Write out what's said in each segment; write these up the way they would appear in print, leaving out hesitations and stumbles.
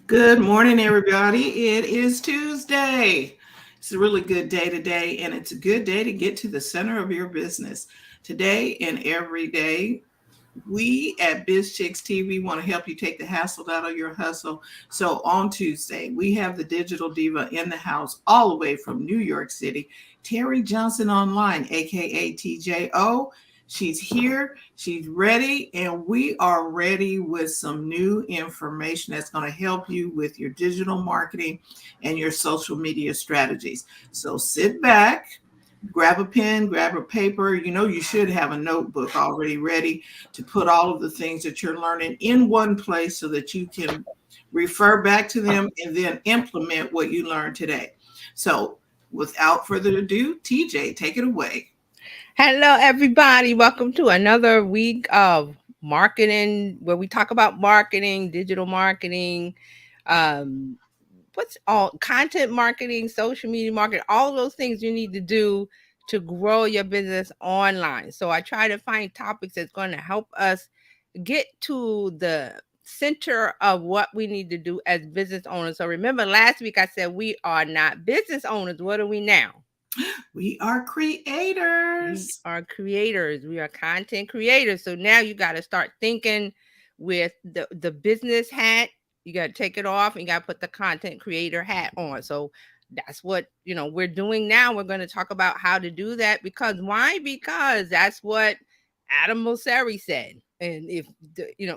Good morning, everybody. It is Tuesday. It's a really good day today, and it's a good day to get to the center of your business. Today and every day, we at Bizchicks TV want to help you take the hassle out of your hustle. So on Tuesday, we have the digital diva in the house, all the way from New York City, Terry Johnson Online, aka TJO. She's here, she's ready, and we are ready with some new information that's going to help you with your digital marketing and your social media strategies. So sit back, grab a pen, grab a paper. You know, you should have a notebook already ready to put all of the things that you're learning in one place so that you can refer back to them and then implement what you learned today. So, without further ado, TJ, take it away. Hello, everybody. Welcome to another week of marketing where we talk about marketing, digital marketing, um, what's all content marketing, social media marketing, all those things you need to do to grow your business online. So I try to find topics that's going to help us get to the center of what we need to do as business owners. So remember last week I said we are not business owners. What are we now? We are We creators. are creators. We are content creators. So now you got to start thinking with the business hat. You got to take it off and you got to put the content creator hat on. So that's what, we're doing now. We're going to talk about how to do that because why? Because that's what Adam Mosseri said. And if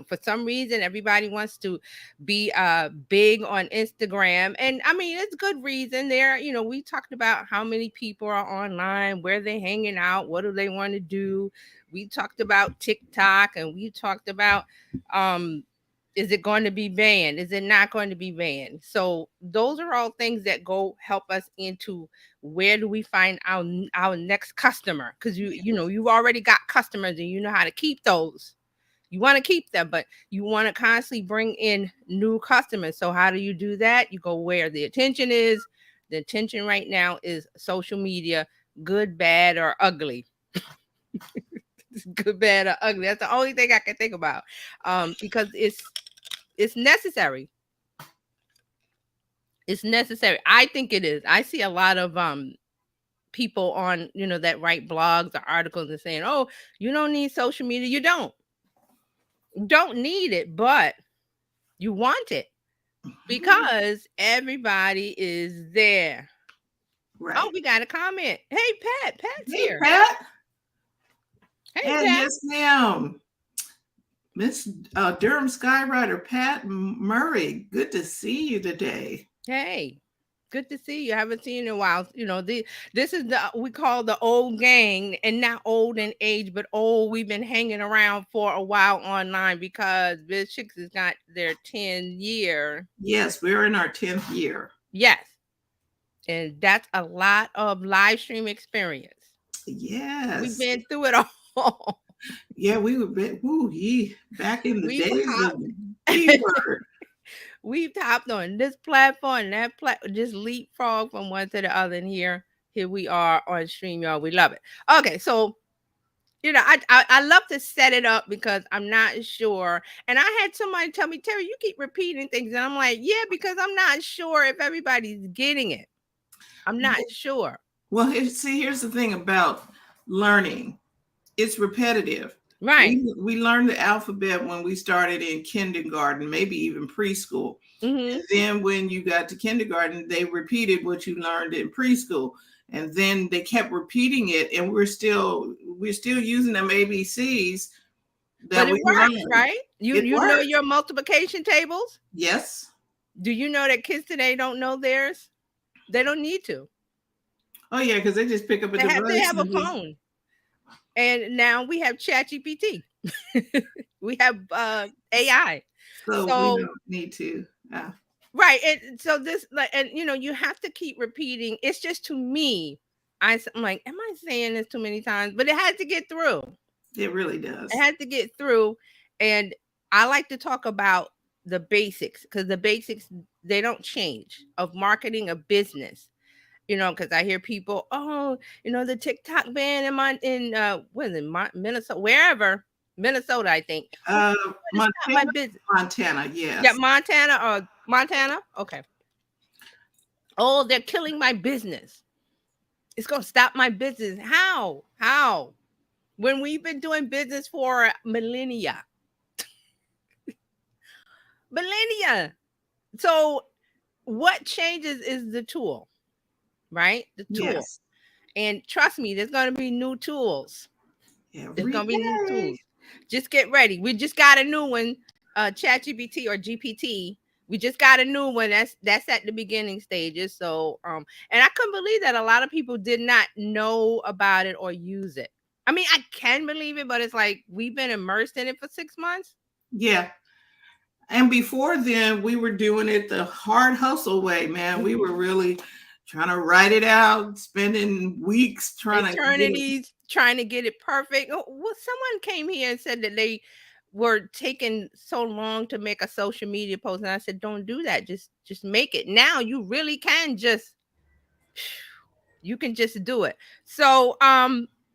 for some reason everybody wants to be big on Instagram, and I mean it's good reason there. We talked about how many people are online, where they hanging out, what do they want to do. We talked about TikTok, and we talked about um is it going to be banned? Is it not going to be banned? So those are all things that go help us into where do we find our next customer? Because you've already got customers and you know how to keep those. You want to keep them, but you want to constantly bring in new customers. So how do you do that? You go where the attention is. The attention right now is social media, good, bad, or ugly. Good, bad, or ugly. That's the only thing I can think about. Because it's necessary. It's necessary. I think it is. I see a lot of people on that write blogs or articles and saying, "Oh, you don't need social media." You don't need it, but you want it because everybody is there. Oh, Right. we got a comment. Hey, Pat. Pat's Hey, here. Pat. Hey, And Pat. yes, ma'am. Miss Durham Skywriter Pat Murray. Good to see you today. Hey. Good to see you. I haven't seen you in a while. This is the we call the old gang, and not old in age, but old. We've been hanging around for a while online because Bizchicks has got their 10 year. Yes, we're in our 10th year. Yes, and that's a lot of live stream experience. We've Yes. been through it all. Yeah, we were back in the We've days of hopped. B word. We've hopped on this platform and that just leapfrog from one to the other. And here we are on StreamYard. We love it. Okay, so I love to set it up because I'm not sure. And I had somebody tell me, Terry, you keep repeating things, and I'm like, yeah, because I'm not sure if everybody's getting it. I'm not sure. Well, here's the thing about learning. It's repetitive. Right. We learned the alphabet when we started in kindergarten, maybe even preschool. Mm-hmm. And then when you got to kindergarten, they repeated what you learned in preschool. And then they kept repeating it, and we're still using them ABCs But that it we works, learned. right? You It you know works. your multiplication tables? Yes. Do you know that kids today don't know theirs? They don't need to. Oh yeah, because they just pick up a They device have a and just phone. And now we have ChatGPT. We have AI. so we So don't need to. right, and so this like, and you have to keep repeating. It's just to me, I'm like, am I saying this too many times? But it had to get through. It really It does. had to get through, and I like to talk about the basics because the basics they don't change of marketing a business. Because I hear people, oh, the TikTok ban in what is it, Minnesota, wherever, Minnesota, I think. Oh, Uh, I'm gonna stop my Montana, business. Montana, Yeah, yes. Montana or Montana? Okay. Oh, they're killing my business. It's going to stop my business. How? How? When we've been doing business for millennia. Millennia. So, what changes is the tool, right? The tool. Yes. And trust me, there's going to be new tools. There's Every going to be new day. tools. Just get ready. We just got a new one, ChatGPT or GPT. We just got a new one. That's at the beginning stages. So, and I couldn't believe that a lot of people did not know about it or use it. I mean, I can believe it, but it's like we've been immersed in it for 6 months. Yeah. And before then, we were doing it the hard hustle way, man. We were really trying to write it out, spending weeks trying to get it. Eternities trying to get it perfect. Well, someone came here and said that they were taking so long to make a social media post, and I said, "Don't do that. Just make it now. You really can just you can just do it." So,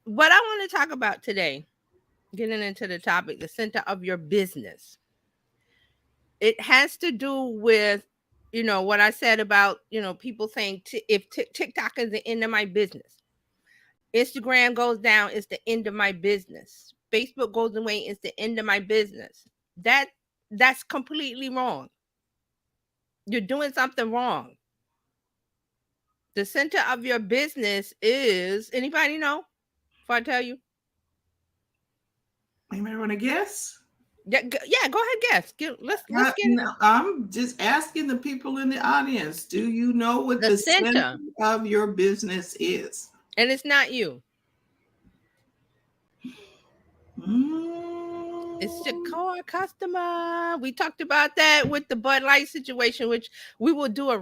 what I want to talk about today, getting into the topic, the center of your business, it has to do with what I said about people saying if TikTok is the end of my business. Instagram goes down, it's the end of my business. Facebook goes away, it's the end of my business. That's completely wrong. You're doing something wrong. The center of your business is anybody know? If I tell you, Anybody want to guess? yeah, go ahead, guess. Let's get No, I'm just asking the people in the audience, do you know what the the center center, of your business is? and it's not you. It's your Mm, core customer. We talked about that with the Bud Light situation, which we will do a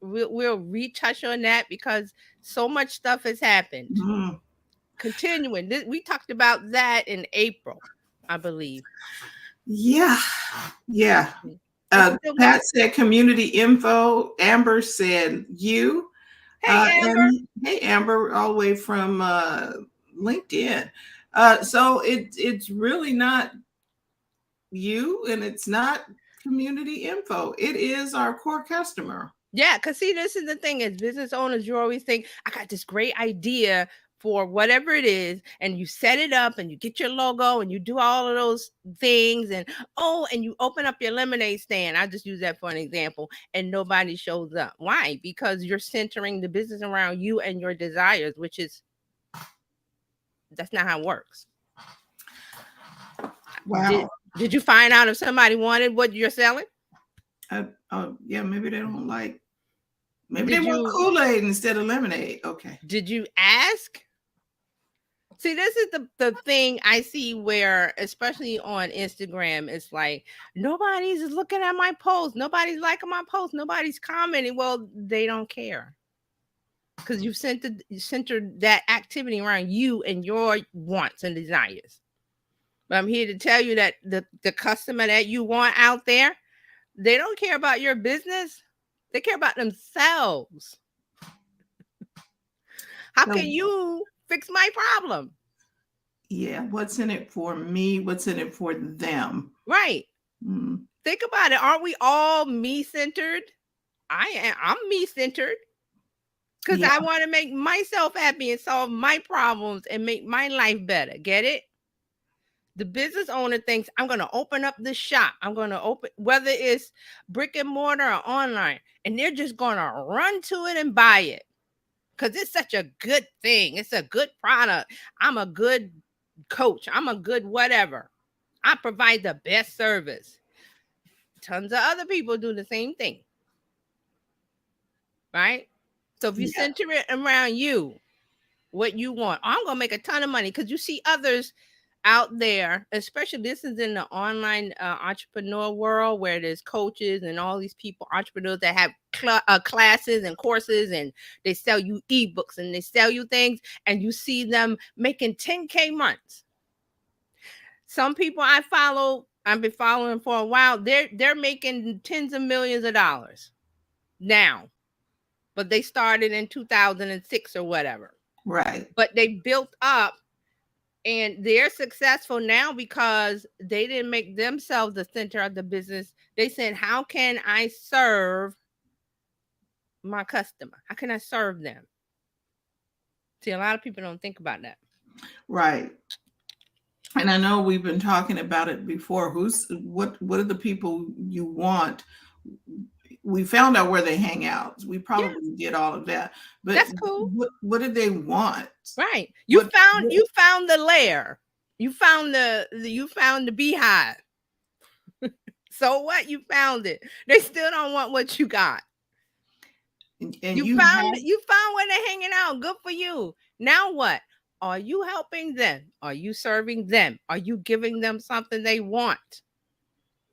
we'll retouch on that because so much stuff has happened. mm. Continuing, we talked about that in April, I believe. Yeah, yeah. Mhm. It's still going. Pat said community info. Amber said you. Hey, Amber. And hey, Amber, all the way from LinkedIn. So it's really not you, and it's not community info. It is our core customer. Yeah, because see, this is the thing: as business owners, you always think, "I got this great idea for whatever it is," and you set it up, and you get your logo, and you do all of those things, and and you open up your lemonade stand. I just use that for an example, and nobody shows up. Why? Because you're centering the business around you and your desires, which is that's not how it works. Did Wow. Did you find out if somebody wanted what you're selling? Yeah, maybe they don't like. Maybe they Did want you Kool-Aid instead of lemonade. Okay. did you ask? See, this is the thing I see where, especially on Instagram, it's like nobody's looking at my post, nobody's liking my post, nobody's commenting. Well, they don't care because you centered that activity around you and your wants and desires. But I'm here to tell you that the customer that you want out there, they don't care about your business. They care about themselves. How So can you fix my problem? yeah, what's in it for me? What's in it for them? Right. Mm, Think about it. Aren't we all me centered? I'm me centered because yeah, I want to make myself happy and solve my problems and make my life better. Get it? The business owner thinks I'm going to open up this shop. I'm going to open, whether it's brick and mortar or online, and they're just going to run to it and buy it because it's such a good thing. It's a good product. I'm a good coach. I'm a good whatever. I provide the best service. Tons of other people do the same thing, right? So if you yeah, center it around you, what you want, I'm gonna make a ton of money because you see others out there, especially this is in the online entrepreneur world where there's coaches and all these people, entrepreneurs that have classes and courses, and they sell you ebooks and they sell you things, and you see them making 10K months. Some people I've been following for a while. They're making tens of millions of dollars now, but they started in 2006 or whatever. right. But they built up And they're successful now because they didn't make themselves the center of the business. They said, how can I serve my customer? How can I serve them? See, a lot of people don't think about that. Right. And I know we've been talking about it before. What are the people you want? We found out where they hang out. We Yeah, probably did all of that. But that's cool. what did they want? Right. You What, found what you found the lair. You found you found the beehive. So what? You found it. They still don't want what you got. and you have You found where they're hanging out. Good for you. Now what? Are you helping them? Are you serving them? Are you giving them something they want?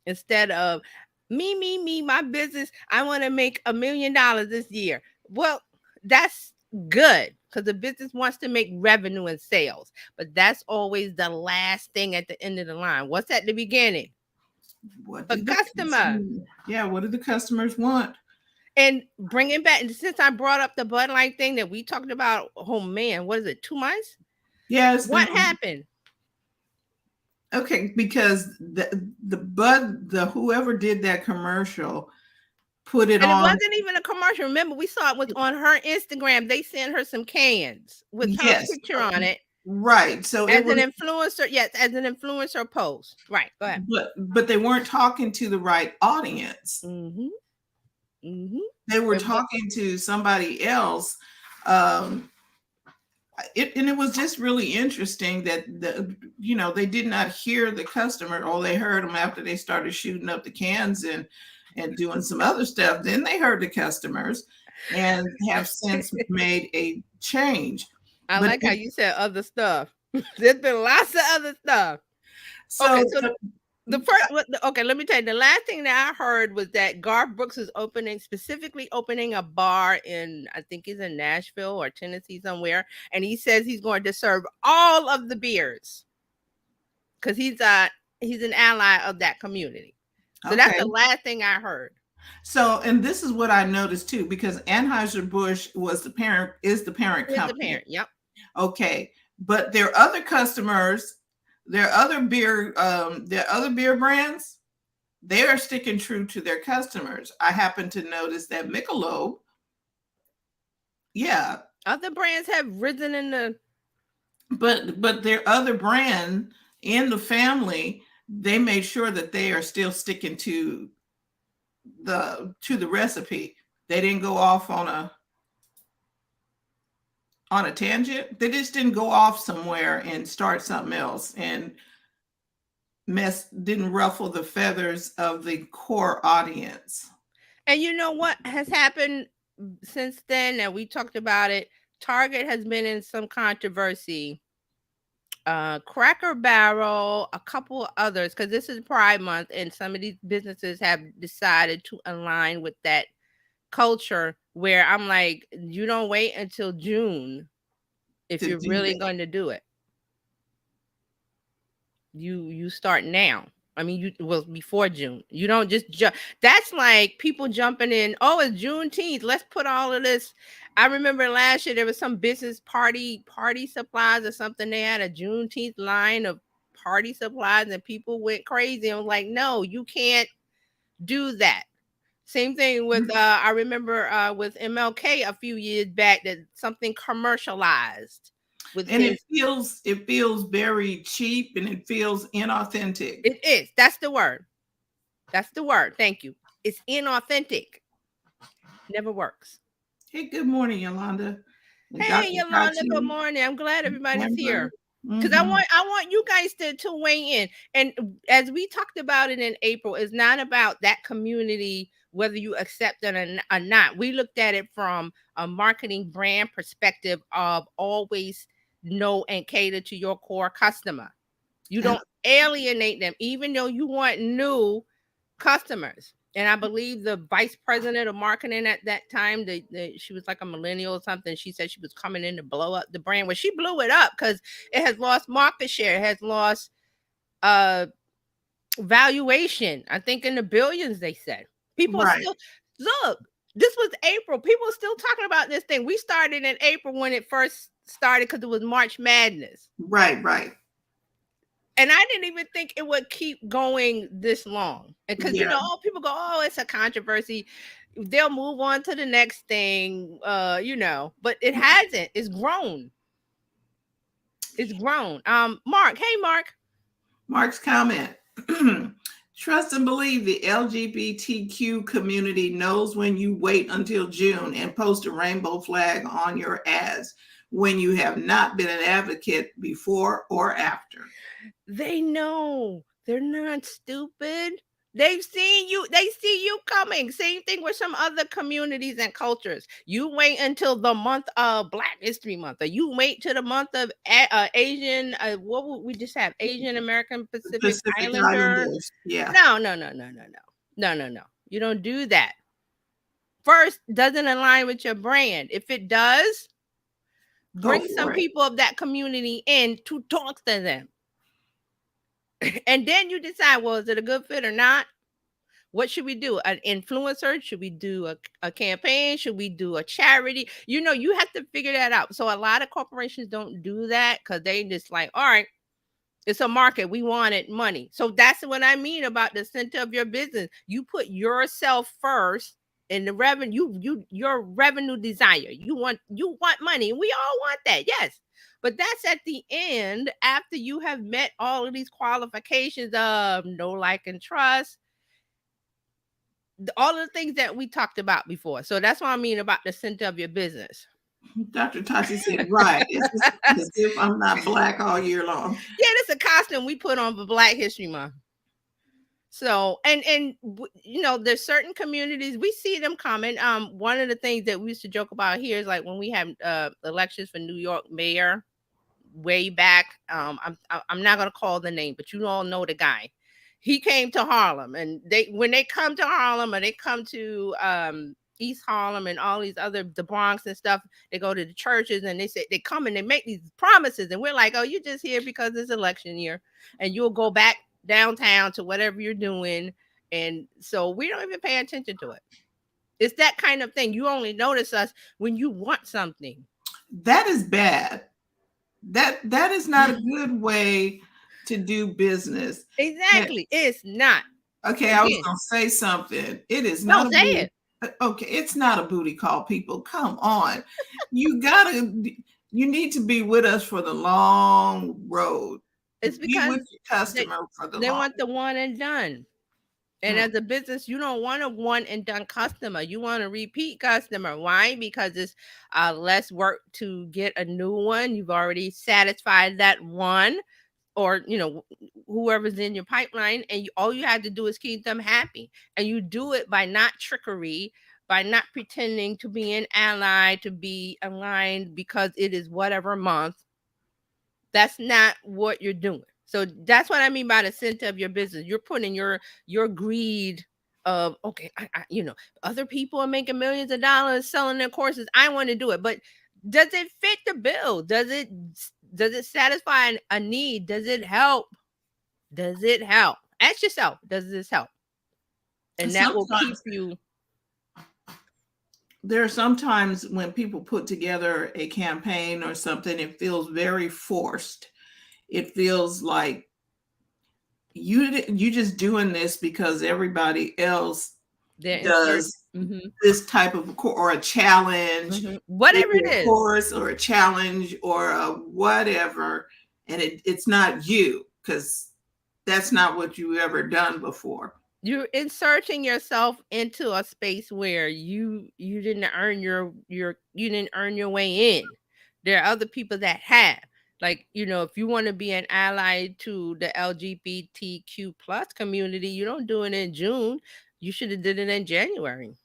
Instead of me, my business, I want to make $1 million this year. Well, that's good because the business wants to make revenue and sales, but that's always the last thing at the end of the line. What's at the beginning? what A did the customer. yeah, what do the customers want? And bringing back, and since I brought up the Bud Light thing that we talked about, oh man, what is it, 2 months? Yeah, it's been What happened? okay because the whoever did that commercial put it And it on. wasn't even a commercial. Remember, we saw it was on her Instagram. They sent her some cans with her Yes, picture on it right. So it as an was, influencer. Yes, as an influencer post. Right. Go ahead. but they weren't talking to the right audience. Mm-hmm. Mm-hmm. They were It was, talking to somebody else. Um, and it was just really interesting that they did not hear the customer, or they heard them after they started shooting up the cans and doing some other stuff. Then they heard the customers and have since made a change. I But like how you said other stuff. There's been lots of other stuff. Okay, so so the first, okay, let me tell you. The last thing that I heard was that Garth Brooks is specifically opening a bar in, I think he's in Nashville or Tennessee somewhere, and he says he's going to serve all of the beers because he's an ally of that community. So that's okay. the last thing I heard. So, and this is what I noticed too, because Anheuser-Busch is the parent Here's the company. parent. Yep. Okay. But their other customers, their other beer brands, they are sticking true to their customers. I happen to notice that Michelob, yeah, Other brands have risen in the. but their other brand in the family, they made sure that they are still sticking to the recipe. They didn't go off on a tangent. They just didn't go off somewhere and start something else and didn't ruffle the feathers of the core audience. And you know what has happened since then? And we talked about it. Target has been in some controversy. Cracker Barrel, a couple of others, because this is Pride Month, and some of these businesses have decided to align with that culture. Where I'm like, you don't wait until June if To you're do really that. going to do it. You start now. I mean, before June. You don't just jump. That's like people jumping in. Oh, it's Juneteenth. Let's put all of this. I remember last year there was some business party supplies or something. They had a Juneteenth line of party supplies, and people went crazy. And was like, no, you can't do that. Same thing with I remember with MLK a few years back that something commercialized with And his. it feels very cheap and it feels inauthentic. It is. That's the word. That's the word. Thank you. It's inauthentic. Never works. Hey, good morning, Yolanda. And Hey, Dr. Yolanda. Good Kachi, morning. I'm glad everybody's Amber. here because I Hmm. want you guys to weigh in. And as we talked about it in April, it's not about that community whether you accept it or not. We looked at it from a marketing brand perspective of always know and cater to your core customer. You And don't alienate them, even though you want new customers. And I believe the vice president of marketing at that time, she was like a millennial or something. She said she was coming in to blow up the brand. Well, she blew it up because it has lost market share. It has lost uh valuation. I think in the billions, they said. People right, still look. This was April. People are still talking about this thing. We started in April when it first started because it was March Madness. Right, right. And I didn't even think it would keep going this long. Because, Yeah. people go, oh, it's a controversy. They'll move on to the next thing, but it hasn't. It's grown. It's grown. Mark, hey, Mark. Mark's comment. Trust and believe the LGBTQ community knows when you wait until June and post a rainbow flag on your ads when you have not been an advocate before or after. They know. They're not stupid. They've seen you. They see you coming. Same thing with some other communities and cultures. You wait until the month of Black History Month, or you wait to the month of Asian. What would we just have? Asian American Pacific Pacific Islander. Islanders. Yeah. No, no, no, no, no, no, no, no, no. You don't do that. First, doesn't align with your brand. If it does, Go bring some for it. people of that community in to talk to them. And then you decide, well, is it a good fit or not? What should we do? An influencer? Should we do a campaign? Should we do a charity? You have to figure that out. So a lot of corporations don't do that because they just like, all right, it's a market. We wanted money. So that's what I mean about the center of your business. You put yourself first in the revenue, your revenue desire. You want money. We all want that. Yes. But that's at the end after you have met all of these qualifications of know, like, and trust, all of the things that we talked about before. So that's what I mean about the center of your business. Dr. Tashi said, right. It's as if I'm not Black all year long. Yeah, that's a costume we put on for Black History Month. So, and there's certain communities we see them coming. One of the things that we used to joke about here is like when we have elections for New York mayor way back. I'm not gonna call the name, but you all know the guy. He came to Harlem, and when they come to Harlem or they come to East Harlem and all these other the Bronx and stuff, they go to the churches and they come and they make these promises, and we're like, oh, you just here because it's election year, and you'll go back downtown to whatever you're doing, and so we don't even pay attention to it. It's that kind of thing. You only notice us when you want something. That is bad. That is not a good way to do business. Exactly. It's not. Okay, I was Again, gonna say something. It is no, not a say booty. it. Okay, it's not a booty call, people. Come on. You need to be with us for the long road. It's Be because with your customer for the they long. want the one and done. And Mm. as a business, you don't want a one and done customer. You want a repeat customer. Why? Because it's less work to get a new one. You've already satisfied that one, or whoever's in your pipeline, and all you have to do is keep them happy. And you do it by not trickery, by not pretending to be an ally, to be aligned because it is whatever month. That's not what you're doing. So that's what I mean by the center of your business. You're putting your greed of, okay, other people are making millions of dollars selling their courses. I want to do it, but does it fit the bill? Does it satisfy a need? Does it help? Does it help? Ask yourself, does this help? And that will keep Sometimes you. there are sometimes when people put together a campaign or something, it feels very forced. It feels like you just doing this because everybody else They're does mm-hmm. this type of or a challenge, Mm-hmm. Whatever maybe it a is. course or a challenge or a whatever, and it's not you because that's not what you ever done before. You're inserting yourself into a space where you didn't earn you didn't earn your way in. There are other people that have. Like, if you want to be an ally to the LGBTQ plus community, you don't do it in June. You should have did it in January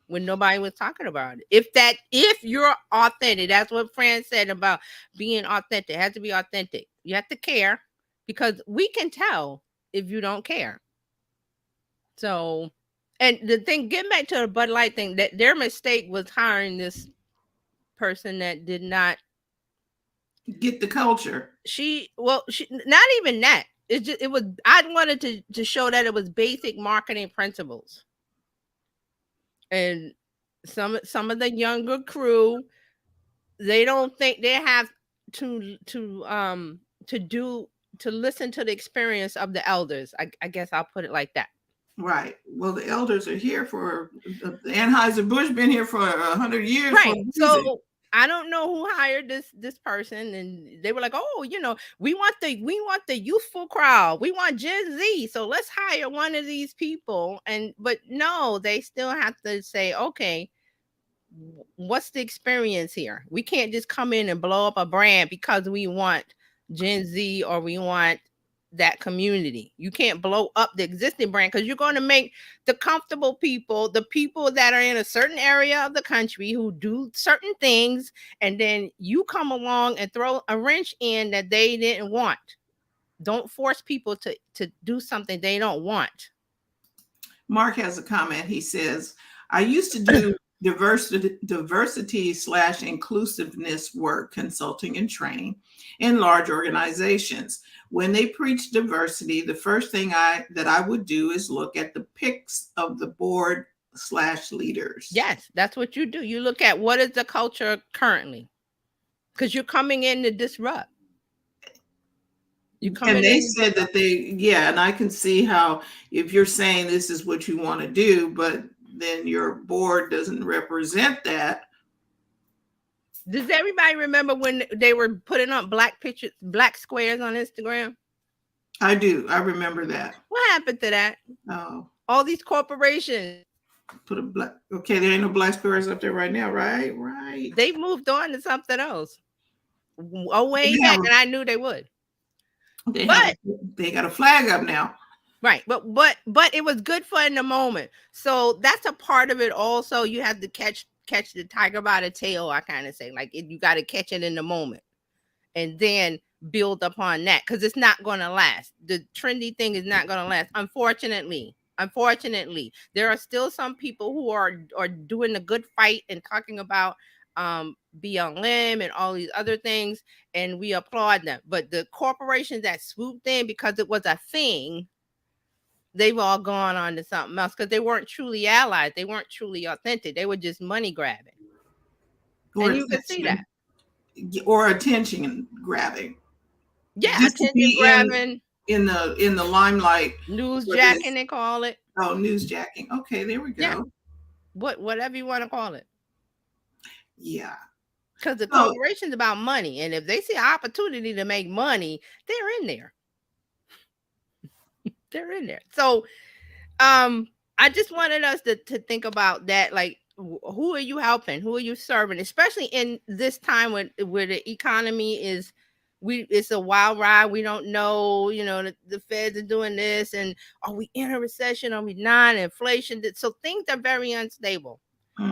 when nobody was talking about it. If you're authentic, that's what Fran said about being authentic. It has to be authentic. You have to care, because we can tell if you don't care. So, and the thing, getting back to the Bud Light thing, that their mistake was hiring this person that did not Get the culture. she not even that. I wanted to show that it was basic marketing principles. And some of the younger crew, They don't think they have to do to listen to the experience of the elders. I guess I'll put it like that. Right. Well, the elders are here for the Anheuser-Busch been here for 100 years for Right. a reason. So I don't know who hired this person, and they were like, "Oh, we want the youthful crowd. We want Gen Z. So let's hire one of these people." And but no, they still have to say, "Okay, what's the experience here? We can't just come in and blow up a brand because we want Gen Z or we want that community. You can't blow up the existing brand because you're going to make the comfortable people, the people that are in a certain area of the country who do certain things, and then you come along and throw a wrench in that they didn't want. Don't force people to do something they don't want. Mark has a comment. He says, I used to do diversity slash inclusiveness work, consulting and training in large organizations. When they preach diversity, the first thing that I would do is look at the pics of the board slash leaders. Yes, that's what you do. You look at what is the culture currently, because you're coming in to disrupt. You come And in they and said that and I can see how if you're saying this is what you want to do, but then your board doesn't represent that. Does everybody remember when they were putting up black pictures, black squares on Instagram? I do. I remember that. What happened to that? Oh, All these corporations, put a black. Okay, there ain't no black squares up there right now, right? Right. they moved on to something else. Oh, way They back, have, and I knew they would. they But have, they got a flag up now. right, but it was good for in the moment. So that's a part of it. Also, you have to catch the tiger by the tail. I kind of say, like, you got to catch it in the moment, and then build upon that, because it's not going to last. The trendy thing is not going to last. Unfortunately, there are still some people who are doing the good fight and talking about BLM and all these other things, and we applaud them. But the corporations that swooped in because it was a thing, they've all gone on to something else because they weren't truly allies. They weren't truly authentic. They were just money grabbing. Or And you can see that. Or attention grabbing. Yeah, Just to attention be grabbing. in the limelight. Newsjacking, they call it. Oh, newsjacking. Okay, there we go. Yeah. Whatever you want to call it. Yeah. Because the corporation's about money. And if they see an opportunity to make money, they're in there. They're in there. So I just wanted us to think about that. Like, who are you helping? Who are you serving? Especially in this time where the economy is, it's a wild ride. We don't know, the feds are doing this, and are we in a recession? Are we not? Inflation. So things are very unstable.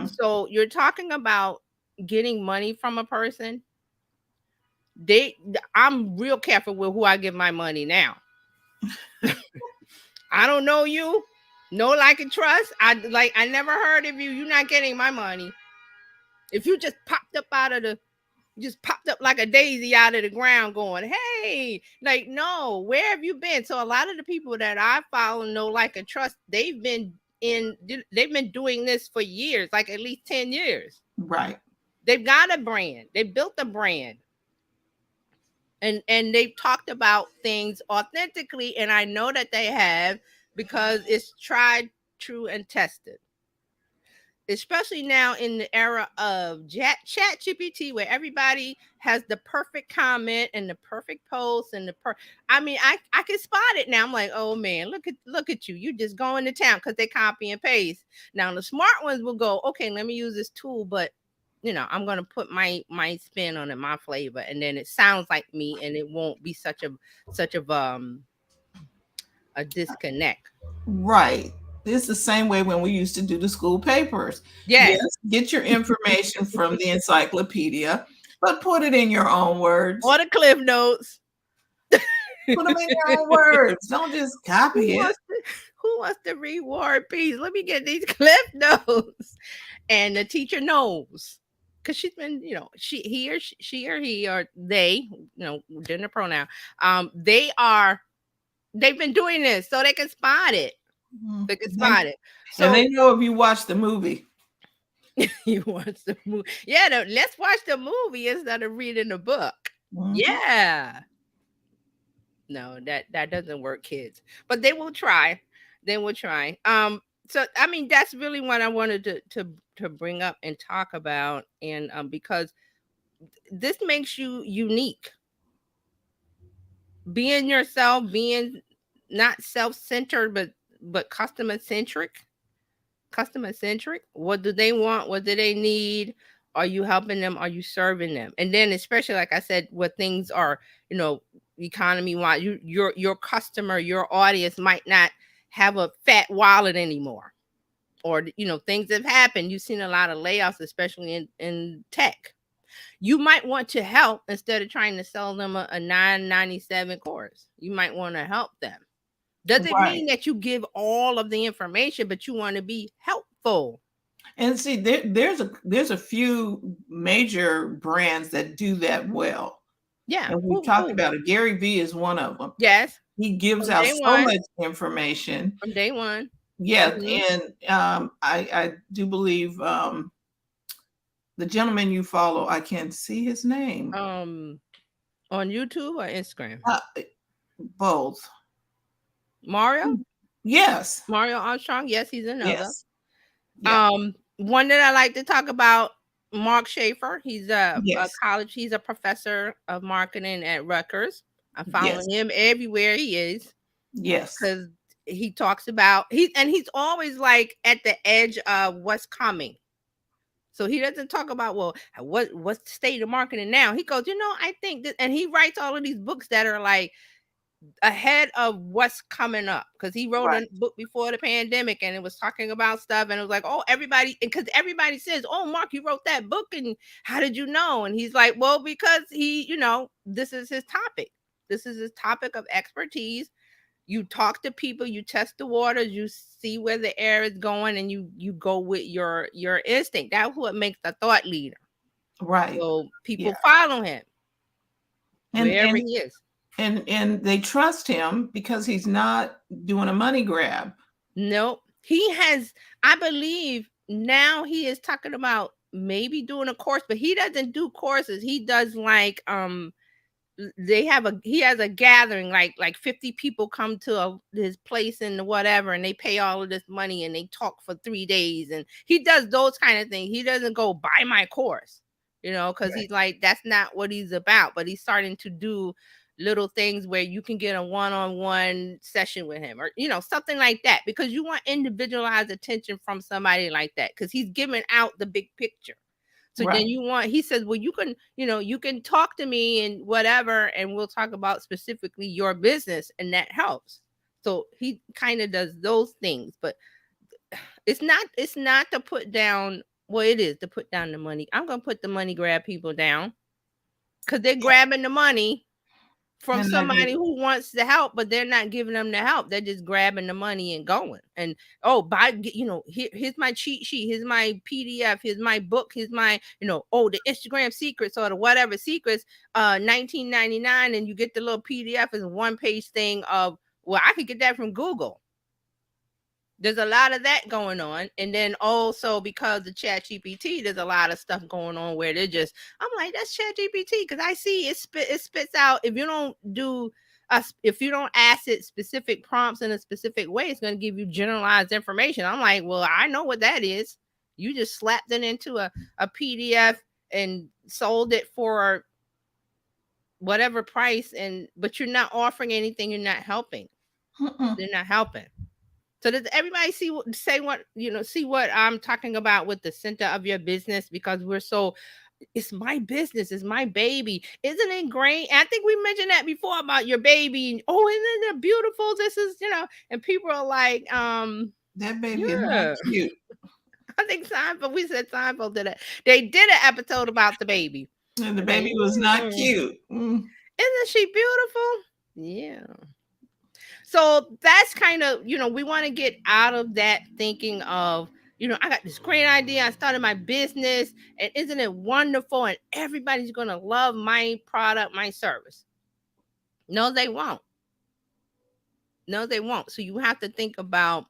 So you're talking about getting money from a person. I'm real careful with who I give my money now. I don't know you. No, like and trust. I never heard of you. You're not getting my money. If you just popped up like a daisy out of the ground going, hey, like, no, where have you been? So a lot of the people that I follow, know, like, and trust, they've been doing this for years, like at least 10 years. Right. They've got a brand. They built a brand. And they've talked about things authentically. And I know that they have, because it's tried, true, and tested. Especially now in the era of chat GPT, where everybody has the perfect comment and the perfect post and I can spot it now. I'm like, oh man, look at you. You just going to town, because they copy and paste. Now the smart ones will go, okay, let me use this tool, but I'm going to put my spin on it, my flavor, and then it sounds like me, and it won't be such a disconnect. Right. It's the same way when we used to do the school papers. Yes, get your information from the encyclopedia, but put it in your own words. Or the Cliff Notes. Put them in your own words. Don't just copy it. Who wants to read War and Peace? Let me get these Cliff Notes. And the teacher knows, because she's been, she or he or they, gender pronoun. They've been doing this, so they can spot it. They can spot it. So, and they know if you watch the movie. You watch the movie. Yeah, let's watch the movie instead of reading the book. Mhm. Yeah. No, that doesn't work, kids. But they will try. They will try. So I mean that's really what I wanted to bring up and talk about, and because this makes you unique. Being yourself, being not self-centered but customer centric. What do they want? What do they need? Are you helping them? Are you serving them? And then especially like I said, what things are, you know, economy wise, your customer, your audience might not have a fat wallet anymore. Or things have happened. You've seen a lot of layoffs, especially in tech. You might want to help instead of trying to sell them a 997 course. You might want to help them. Doesn't Right. mean that you give all of the information, but you want to be helpful. And see, there's a few major brands that do that well. Yeah. And we've talked Who? about it. Gary Vee is one of them. Yes. He gives From out day so one. much information. From day one. Yeah, Hmm. and I do believe the gentleman you follow, I can't see his name. Um, on YouTube or Instagram. Uh, both. Mario. Yes, Mario Armstrong. Yes, he's another. yes, yeah, One that I like to talk about. Mark Schaefer. He's a yes, college. He's a professor of marketing at Rutgers. I'm yes, following him everywhere he is yes. because he talks about he's always like at the edge of what's coming. So he doesn't talk about, well, what's the state of marketing now. He goes, I think that, and he writes all of these books that are like ahead of what's coming up, because he wrote Right, a book before the pandemic and it was talking about stuff, and it was like, oh, everybody, because everybody says, oh, Mark, you wrote that book, and how did you know? And he's like, well, because this is his topic. This is his topic of expertise. You talk to people, you test the waters, you see where the air is going, and you go with your instinct. That's what makes a thought leader. right. So Yeah, people follow him and wherever and he is. and they trust him because he's not doing a money grab. Nope. He has, I believe now he is talking about maybe doing a course, but he doesn't do courses. He does like he has a gathering, like 50 people come to his place and whatever, and they pay all of this money and they talk for 3 days, and he does those kind of things. He doesn't go buy my course, because Right, he's like, that's not what he's about. But he's starting to do little things where you can get a one-on-one session with him, or something like that, because you want individualized attention from somebody like that, because he's giving out the big picture. So then right, he says, well, you can talk to me and whatever, and we'll talk about specifically your business, and that helps. So he kind of does those things, but it's not to put down, well, it is to put down the money. I'm going to put the money grab people down because they're yeah, grabbing the money from and I somebody do. who wants the help, but they're not giving them the help. They're just grabbing the money and going. And oh, here's my cheat sheet, here's my PDF, here's my book, here's my, oh, the Instagram secrets or the whatever secrets, 19.99, and you get the little PDF as a one-page thing of, well, I could get that from Google. There's a lot of that going on. And then also because of Chat GPT, there's a lot of stuff going on where they're just, I'm like, that's Chat GPT, because I see it spits out, if you don't do if you don't ask it specific prompts in a specific way, it's going to give you generalized information. I'm like, well, I know what that is. You just slapped it into a PDF and sold it for whatever price, and but you're not offering anything, you're not helping. Mm-mm. They're not helping. So does everybody see what I'm talking about with the center of your business? Because we're so, it's my business, it's my baby. Isn't it great? And I think we mentioned that before about your baby. Oh, isn't it beautiful? This is, and people are like, That baby is not yeah. cute, I think Seinfeld, we said Seinfeld did it. They did an episode about the baby. and the And like, baby was not "Mm, cute. Mm. isn't she beautiful? Yeah. So that's kind of, we want to get out of that thinking of, I got this great idea. I started my business, and isn't it wonderful? And everybody's going to love my product, my service. No, they won't. No, they won't. So you have to think about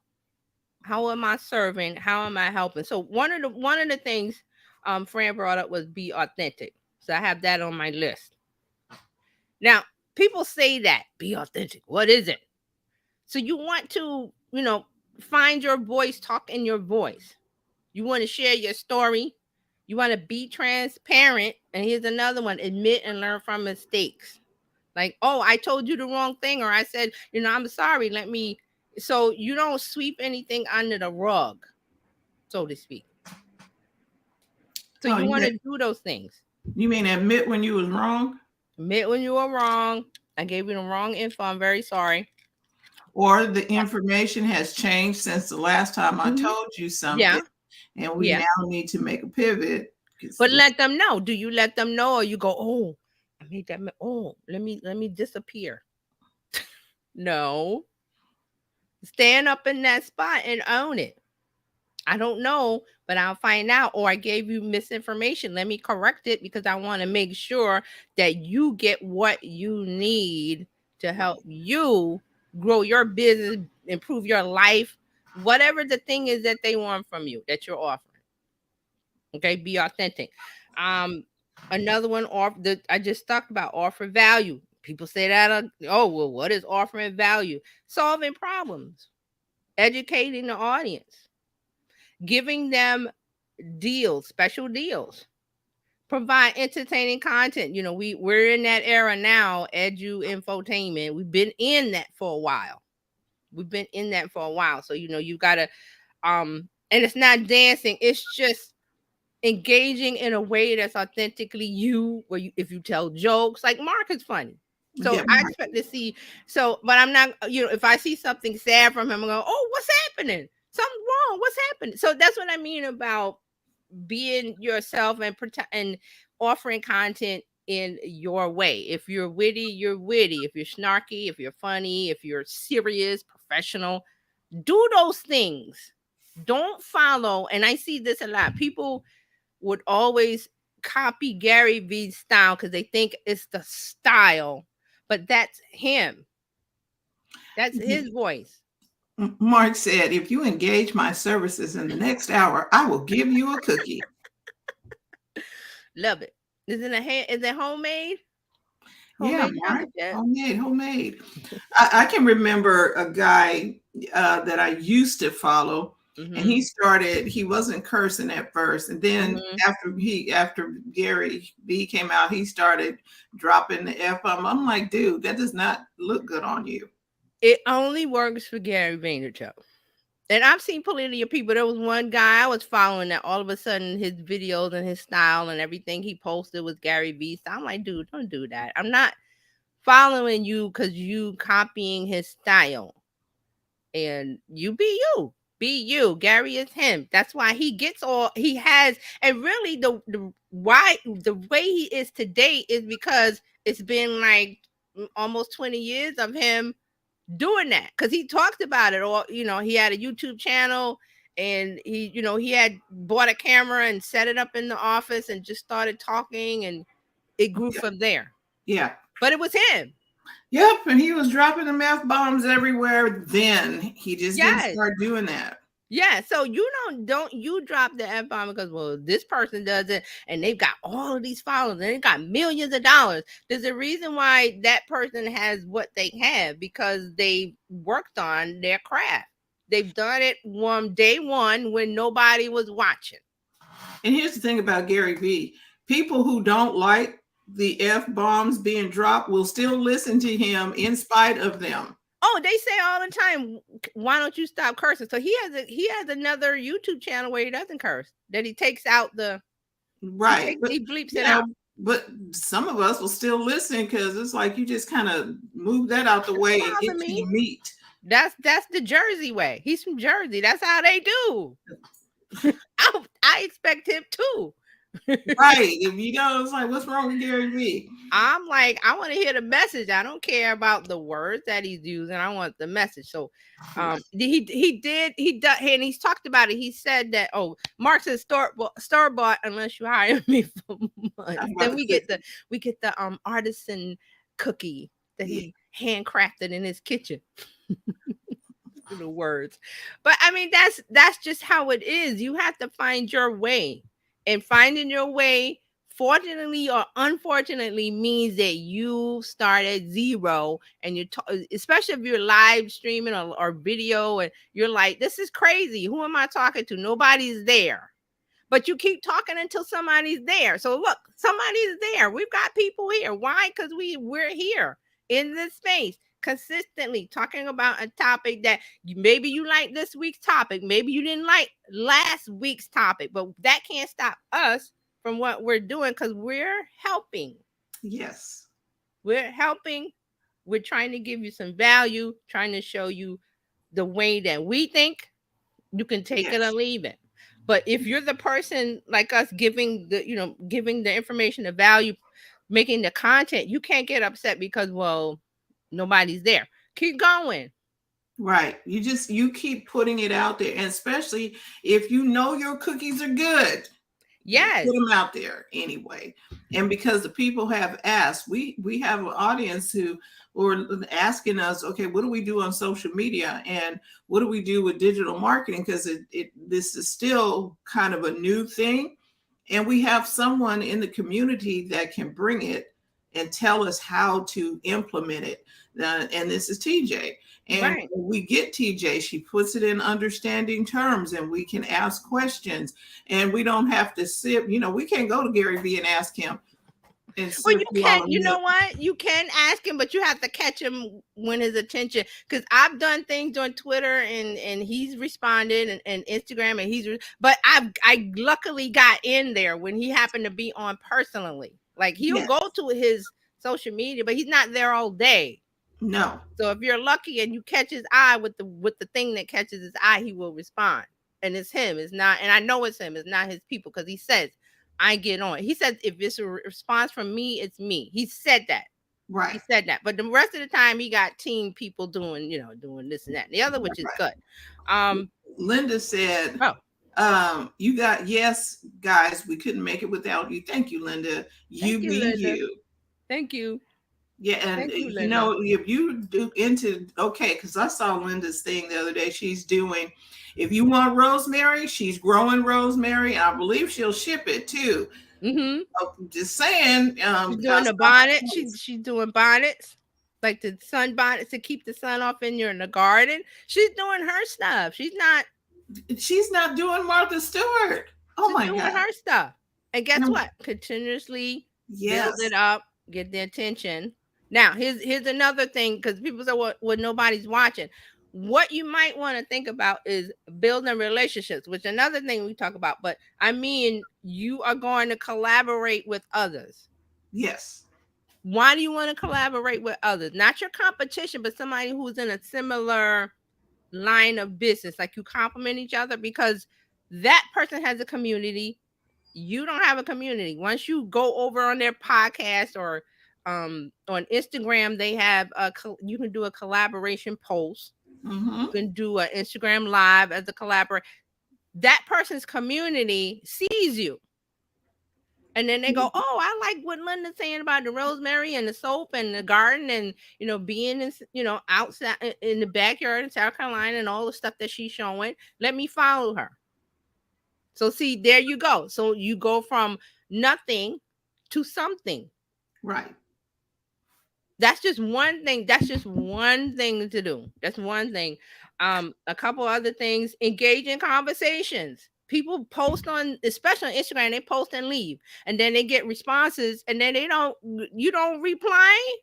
How am I serving? How am I helping? So one of the things Fran brought up was be authentic. So I have that on my list. Now, people say that be authentic. What is it? So you want to, find your voice, talk in your voice. You want to share your story. You want to be transparent. And here's another one, admit and learn from mistakes. Like, oh, I told you the wrong thing, or I said, I'm sorry. So you don't sweep anything under the rug, so to speak. So Oh, you want to do those things. you mean admit when you was wrong? Admit when you were wrong. I gave you the wrong info. I'm very sorry. Or the information has changed since the last time I Hmm. told you something, Yeah. and we Yeah. now need to make a pivot. But let them know. Do you let them know, or you go, oh, I made that. Oh, let me disappear. No, stand up in that spot and own it. I don't know, but I'll find out. Or I gave you misinformation. Let me correct it because I want to make sure that you get what you need to help you grow your business, improve your life, whatever the thing is that they want from you that you're offering. Okay, be authentic. Um, Another one off that I just talked about, offer value. People say that, oh well, what is offering value? Solving problems, educating the audience, giving them deals, special deals, provide entertaining content. We're in that era now, edu infotainment. We've been in that for a while. We've been in that for a while. So you gotta and it's not dancing, it's just engaging in a way that's authentically you, where if you tell jokes, like Mark is funny. So Yeah, I expect to see, but I'm not, if I see something sad from him, I'm going, oh, what's happening? Something's wrong. What's happening? So that's what I mean about being yourself and and offering content in your way. If you're witty, you're witty. If you're snarky, if you're funny, if you're serious, professional, do those things. Don't follow. And I see this a lot. People would always copy Gary Vee's style because they think it's the style, but that's him. That's his voice. Mark said, if you engage my services in the next hour, I will give you a cookie. Love it. Is it homemade? Yeah, Homemade Mark, chocolate chip? homemade, homemade. I can remember a guy that I used to follow, and Mm-hmm. he wasn't cursing at first, and then Mm-hmm. after Gary B came out, he started dropping the F bomb. I'm like, dude, that does not look good on you. It only works for Gary Vaynerchuk. And I've seen plenty of people. There was one guy I was following that all of a sudden his videos and his style and everything he posted was Gary Vee style. I'm like, dude, don't do that. I'm not following you because you copying his style. And you be you. Be you. Gary is him. That's why he gets all he has. And really the way he is today is because it's been like almost 20 years of him doing that. Because he talked about it, or he had a YouTube channel, and he had bought a camera and set it up in the office and just started talking, and it grew Yeah, from there. yeah. But it was him. Yep, and he was dropping the F bombs everywhere. Then he just didn't Yes. start doing that. Yeah, so you don't you drop the F bomb because, well, this person does it and they've got all of these followers and they got millions of dollars. There's a reason why that person has what they have, because they worked on their craft. They've done it one day one when nobody was watching. And here's the thing about Gary Vee: people who don't like the F bombs being dropped will still listen to him in spite of them. Oh, they say all the time, why don't you stop cursing? So he has another YouTube channel where he doesn't curse. That he takes out the Right. But, he bleeps you it know, out. but some of us will still listen because it's like you just kind of move that out the way and Bother get to me. the meat. That's the Jersey way. He's from Jersey. That's how they do. I expect him too. Right. If you know, it's like, what's wrong with Gary Vee? I'm like, I want to hear the message. I don't care about the words that he's using. I want the message. So, Right. and he's talked about it. He said that, oh, Mark says store bought unless you hire me for months. I'm about Then to we get the artisan cookie that yeah. he handcrafted in his kitchen. The words. But I mean, that's just how it is. You have to find your way. And finding your way, fortunately or unfortunately, means that you start at zero and especially if you're live streaming or video and you're like, this is crazy. Who am I talking to? Nobody's there. But you keep talking until somebody's there. So look, somebody's there. We've got people here. Why? Because we're here in this space consistently talking about a topic that maybe you like this week's topic, maybe you didn't like last week's topic, but that can't stop us from what we're doing because we're helping. Yes. We're helping. We're trying to give you some value, trying to show you the way that we think. You can take it or Yes. leave it. But if you're the person like us giving giving the information, the value, making the content, you can't get upset because, well, nobody's there. Keep going. Right. You keep putting it out there. And especially if you know your cookies are good, you Yes. put them out there anyway. And because the people have asked, we have an audience who were asking us, okay, what do we do on social media and what do we do with digital marketing? Because this is still kind of a new thing. And we have someone in the community that can bring it and tell us how to implement it. And this is TJ. And Right. when we get TJ, she puts it in understanding terms and we can ask questions and we don't have to sit, we can't go to Gary Vee and ask him and Well, slip you through all can, of you them. know what? You can ask him, but you have to catch him when his attention. Because I've done things on Twitter and he's responded and Instagram and but I luckily got in there when he happened to be on personally. Like he'll Yes. go to his social media, but he's not there all day. No. So if you're lucky and you catch his eye with the thing that catches his eye, he will respond. And it's him. It's not. And I know it's him. It's not his people because he says, "I get on." He said, "If it's a response from me, it's me." He said that. He Right. said that. But the rest of the time, he got team people doing doing this and that and the other, which is Right. good. Um. Linda said, Oh, you got, yes, guys, we couldn't make it without you. Thank you, Linda. thank You you, be Linda. you. Thank you. Yeah, and Thank you, Linda. if you do into okay, because I saw Linda's thing the other day. She's doing, if you want rosemary, she's growing rosemary. I believe she'll ship it too. Mm-hmm. Just saying, She's I doing the saw her bonnet. post. She's doing bonnets, like the sun bonnets to keep the sun off in your in the garden. She's doing her stuff. She's not doing Martha Stewart. Oh She's my doing God. her stuff. And guess And what? Continuously build yes, it up, get the attention. Now, here's another thing because people say, well, nobody's watching. What you might want to think about is building relationships, which is another thing we talk about. But I mean, you are going to collaborate with others. yes, Why do you want to collaborate with others? Not your competition, but somebody who's in a similar line of business. Like you complement each other because that person has a community. You don't have a community. Once you go over on their podcast or on Instagram, they have you can do a collaboration post. mm-hmm. You can do an Instagram live as a collaborator. That person's community sees you. And then they go, oh, I like what Linda's saying about the rosemary and the soap and the garden and being in outside in the backyard in South Carolina and all the stuff that she's showing. Let me follow her. So see, there you go. So you go from nothing to something. Right. That's just one thing. That's just one thing to do. That's one thing. A couple other things, engage in conversations. People post on, especially on Instagram, they post and leave. And then they get responses and then you don't reply.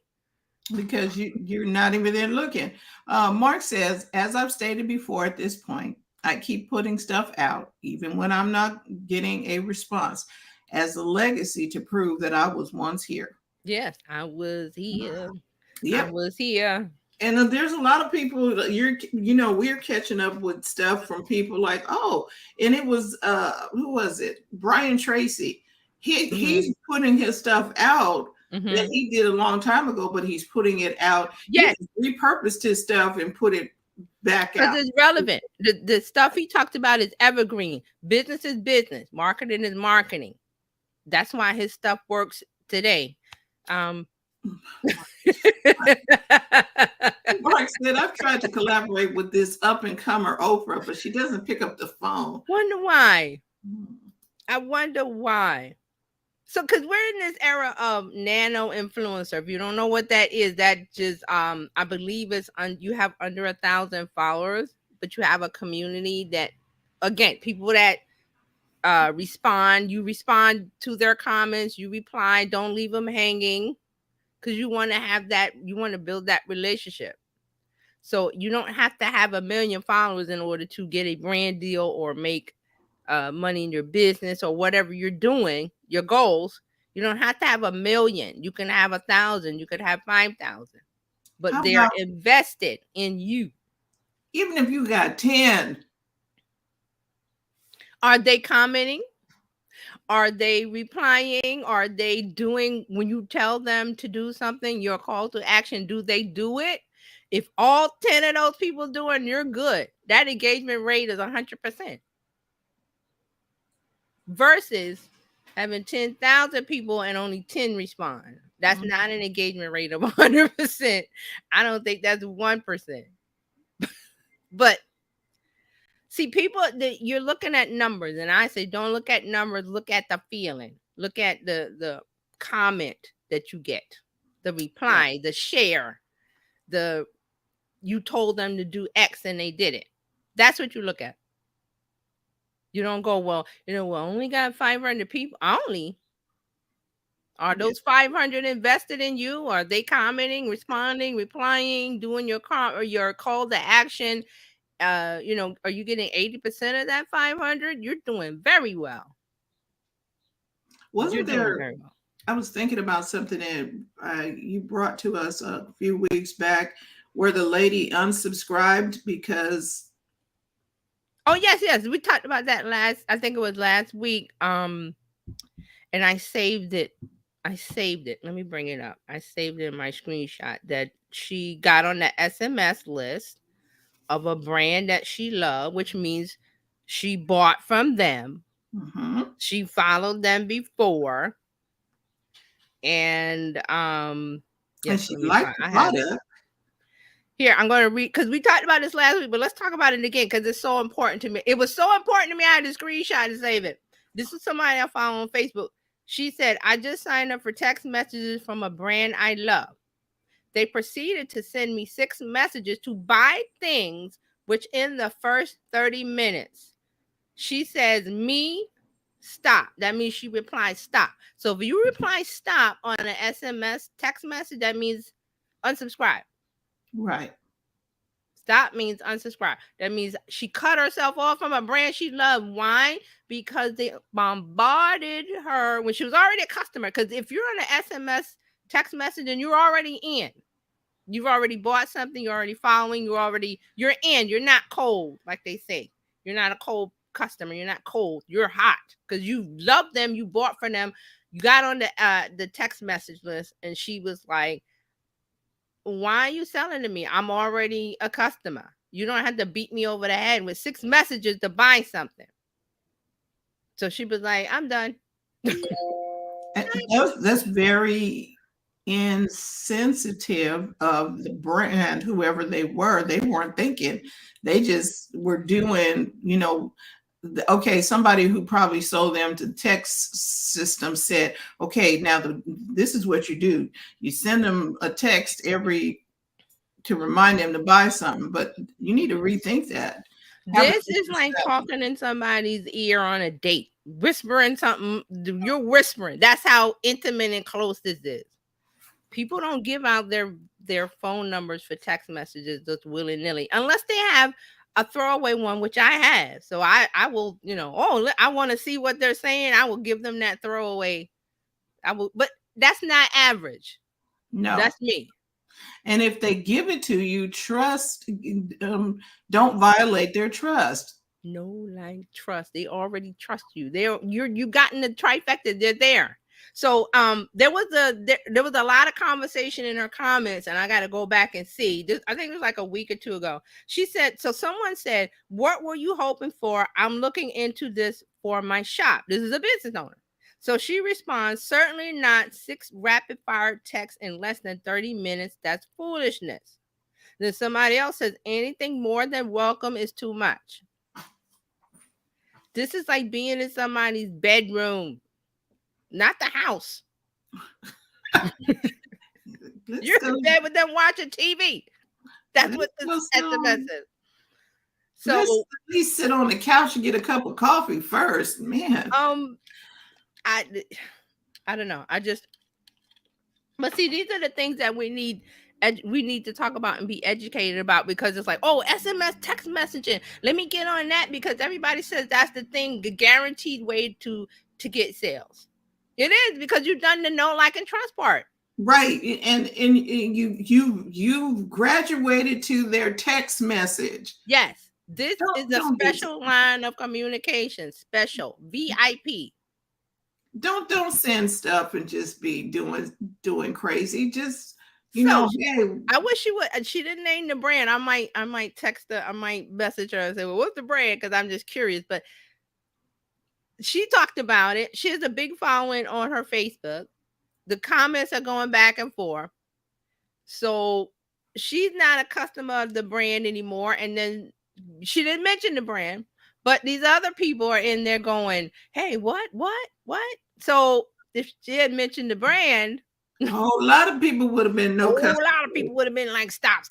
Because you're not even there looking. Mark says, as I've stated before, at this point, I keep putting stuff out, even when I'm not getting a response, as a legacy to prove that I was once here. Yes, I was here. I Yep. was here. And there's a lot of people that we're catching up with stuff from people like, oh, and it was who was it? Brian Tracy. He's putting his stuff out that he did a long time ago, but he's putting it out. Yes. He repurposed his stuff and put it back out. Because it's relevant. The stuff he talked about is evergreen. Business is business. Marketing is marketing. That's why his stuff works today. Mark said, I've tried to collaborate with this up and comer Oprah, but she doesn't pick up the phone. Wonder why. Mm. I wonder why. So, because we're in this era of nano influencer. If you don't know what that is, that just I believe it's you have under 1,000 followers, but you have a community that, again, people that respond. You respond to their comments. You reply. Don't leave them hanging, because you want to have that. You want to build that relationship. So you don't have to have 1 million followers in order to get a brand deal or make money in your business or whatever you're doing, your goals. You don't have to have 1 million. You can have 1,000. You could have 5,000, but How they're about invested in you. even if you got 10? Are they commenting? Are they replying? Are they doing, when you tell them to do something, your call to action, do they do it? If all 10 of those people doing, you're good. That engagement rate is 100%. Versus having 10,000 people and only 10 respond. That's not an engagement rate of 100%. I don't think that's 1%. But see, people that you're looking at numbers, and I say don't look at numbers, look at the feeling. Look at the comment that you get, the reply, Yeah. the share, the you told them to do X and they did it. That's what you look at. You don't go, well, we only got 500 people. Only are Yeah. those 500 invested in you? Are they commenting, responding, replying, doing your or your call to action? Are you getting 80% of that 500? You're doing very well. You're Wasn't doing there? very well. I was thinking about something that you brought to us a few weeks back where the lady unsubscribed because. Oh, yes. We talked about that I think it was last week. And I saved it. Let me bring it up. I saved it in my screenshot that she got on the SMS list of a brand that she loved, which means she bought from them. Mm-hmm. She followed them before. And And yes, she let me liked find, the I have it. product. Here, I'm going to read, because we talked about this last week, but let's talk about it again because it's so important to me. It was so important to me. I had to screenshot and save it. This is somebody I follow on Facebook. She said, I just signed up for text messages from a brand I love. They proceeded to send me 6 messages to buy things, which in the first 30 minutes. She says, me, stop. That means she replies, stop. So if you reply stop on an SMS text message, that means unsubscribe. Right. Stop means unsubscribe. That means she cut herself off from a brand she loved. Why? Because they bombarded her when she was already a customer. Because if you're on an SMS text message and you're already in, you've already bought something, you're already following, you're in, you're not cold, like they say. You're not a cold customer, you're not cold, you're hot because you love them, you bought from them, you got on the text message list, and she was like, why are you selling to me? I'm already a customer. You don't have to beat me over the head with 6 messages to buy something. So she was like, I'm done. That's very insensitive of the brand, whoever they were. They weren't thinking. They just were doing, okay, somebody who probably sold them to the text system said, okay, now this is what you do. You send them a text to remind them to buy something, but you need to rethink that. This is like talking in somebody's ear on a date, whispering something. You're whispering. That's how intimate and close this is. People don't give out their phone numbers for text messages just willy-nilly unless they have a throwaway one, which I have. So I will, I want to see what they're saying. I will give them that throwaway. But that's not average. No. That's me. And if they give it to you, don't violate their trust. No, like trust. They already trust you. You gotten the trifecta. They're there. So there was a lot of conversation in her comments, and I got to go back and see. I think it was like a week or two ago. She said, so someone said, what were you hoping for? I'm looking into this for my shop. This is a business owner. So she responds, certainly not 6 rapid fire texts in less than 30 minutes. That's foolishness. Then somebody else says, anything more than welcome is too much. This is like being in somebody's bedroom, not the house. You're Go, in bed with them watching TV. That's what this SMS is. So let's at least sit on the couch and get a cup of coffee first, man. I don't know. But see, these are the things that we need to talk about and be educated about, because it's like, oh, SMS text messaging. Let me get on that because everybody says that's the thing, the guaranteed way to get sales. It is, because you've done the know, like, and trust part. Right. And you graduated to their text message. Yes. This is a special line of communication, special VIP. Don't send stuff and just be doing crazy. Just know, hey. I wish she would. She didn't name the brand. I might text her. I might message her and say, "Well, what's the brand?" Because I'm just curious. But she talked about it. She has a big following on her Facebook. The comments are going back and forth. So she's not a customer of the brand anymore. And then she didn't mention the brand, but these other people are in there going, "Hey, what? So if she had mentioned the brand, a whole lot of people would have been no customer. A lot of people would have been like, stop.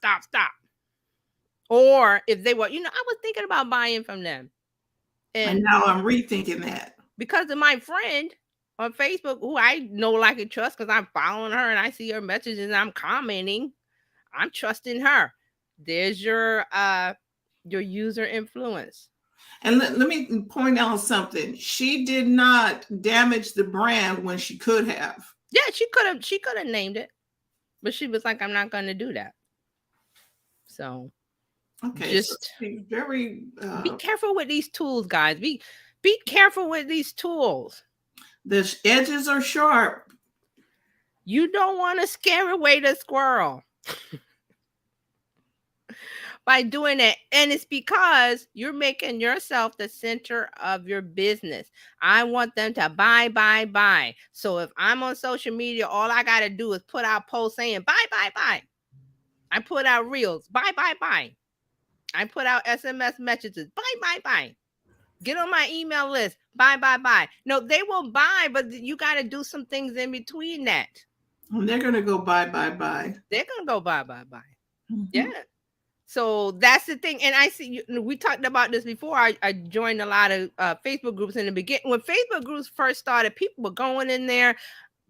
Or if they were, I was thinking about buying from them. And now I'm rethinking that. Because of my friend on Facebook, who I know, like, and trust, because I'm following her and I see her messages and I'm commenting. I'm trusting her. There's your user influence. And let me point out something. She did not damage the brand when she could have. Yeah, she could have named it, but she was like, I'm not going to do that. So, okay, just be very be careful with these tools, guys. Be careful with these tools. The edges are sharp. You don't want to scare away the squirrel by doing it. And it's because you're making yourself the center of your business. I want them to buy. So if I'm on social media, all I got to do is put out posts saying buy. I put out reels, buy. I put out SMS messages, buy. Get on my email list, buy. No, they will buy, but you got to do some things in between that. And they're going to go buy. They're going to go buy. Mm-hmm. Yeah. So that's the thing. And I see, we talked about this before. I joined a lot of Facebook groups in the beginning. When Facebook groups first started, people were going in there,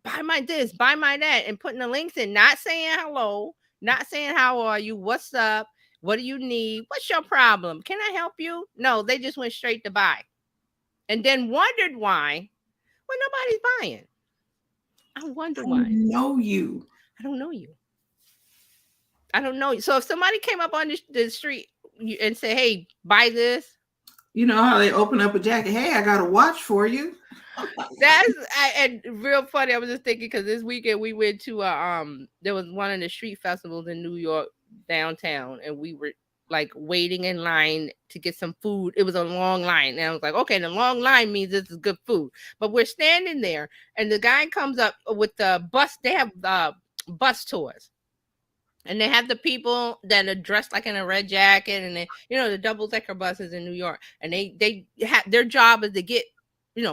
buy my this, buy my that, and putting the links in, not saying hello, not saying how are you, what's up, what do you need, what's your problem, can I help you? No, they just went straight to buy. And then wondered why, when nobody's buying. I wonder why. I don't know you. I don't know you. So if somebody came up on the street and said, hey, buy this. You know how they open up a jacket. Hey, I got a watch for you. And real funny. I was just thinking, because this weekend we went to there was one of the street festivals in New York downtown, and we were like waiting in line to get some food. It was a long line, and I was like, okay, the long line means this is good food. But we're standing there, and the guy comes up with the bus. They have bus tours. And they have the people that are dressed like in a red jacket, and they, the double-decker buses in New York. And they have, their job is to get,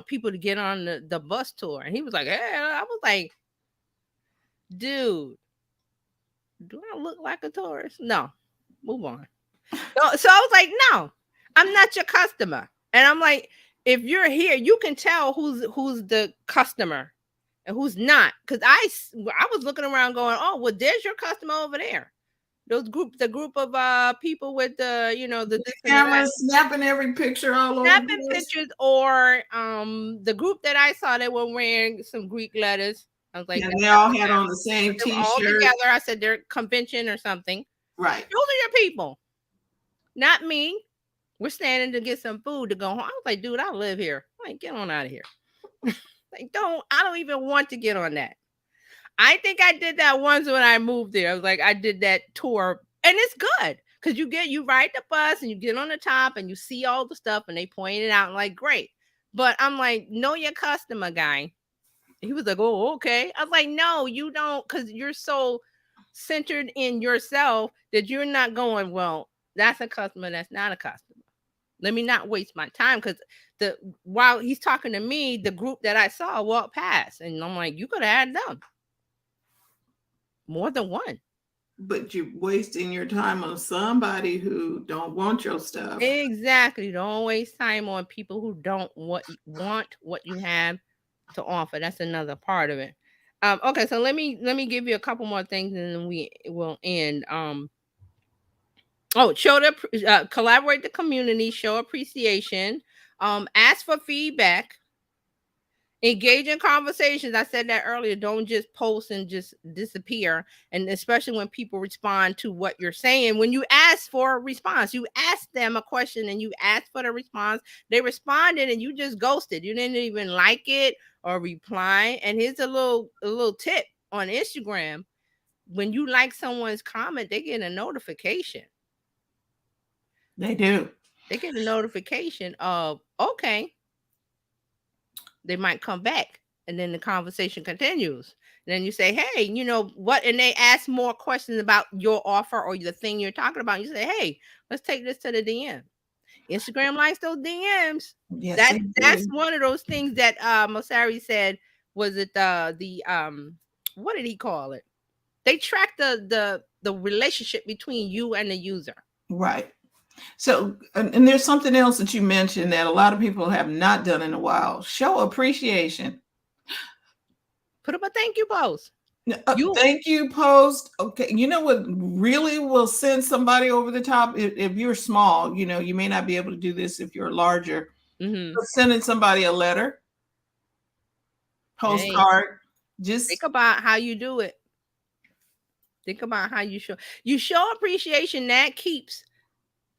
people to get on the bus tour. And he was like, hey, I was like, dude, do I look like a tourist? No, move on. So I was like, no, I'm not your customer. And I'm like, if you're here, you can tell who's the customer and who's not. Because I was looking around going, oh, well, there's your customer over there. The group of people with the cameras snapping every picture all over. Snapping pictures, or the group that I saw, they were wearing some Greek letters. I was like, yeah, they all had on the same T-shirt. All together. I said they're convention or something. Right. Those are your people. Not me. We're standing to get some food to go home. I was like, dude, I live here. I'm like, get on out of here. Like, I don't even want to get on that. I think I did that once when I moved there. I was like, I did that tour, and it's good because you ride the bus and you get on the top and you see all the stuff and they point it out and like, great. But I'm like, know your customer, guy. He was like, oh, okay. I was like, no, you don't, because you're so centered in yourself that you're not going, well, that's a customer, that's not a customer. Let me not waste my time, because the while he's talking to me, the group that I saw walked past, and I'm like, you could have had them more than one. But you're wasting your time on somebody who don't want your stuff. Exactly. Don't waste time on people who don't want what you have to offer. That's another part of it. Okay, so let me give you a couple more things and then we will end. Oh, collaborate the community, show appreciation, ask for feedback, engage in conversations. I said that earlier. Don't just post and just disappear. And especially when people respond to what you're saying. When you ask for a response, you ask them a question and you ask for the response. They responded and you just ghosted. You didn't even like it or reply. And here's a little tip on Instagram. When you like someone's comment, they get a notification. They do. They get a notification of, okay, they might come back, and then the conversation continues. And then you say, hey, you know what? And they ask more questions about your offer or the thing you're talking about. You say, hey, let's take this to the DM. Instagram likes those DMs. Yes, That they that's do. one of those things that Mosari said. Was it the what did he call it? They track the relationship between you and the user. Right. So, and there's something else that you mentioned that a lot of people have not done in a while. Show appreciation. Put up a thank you post. You Thank you post. Okay. You know what really will send somebody over the top? If you're small, you know, you may not be able to do this if you're larger. mm-hmm. But sending somebody a letter, Hey, postcard, think just about how you do it. Think about how you show appreciation. That keeps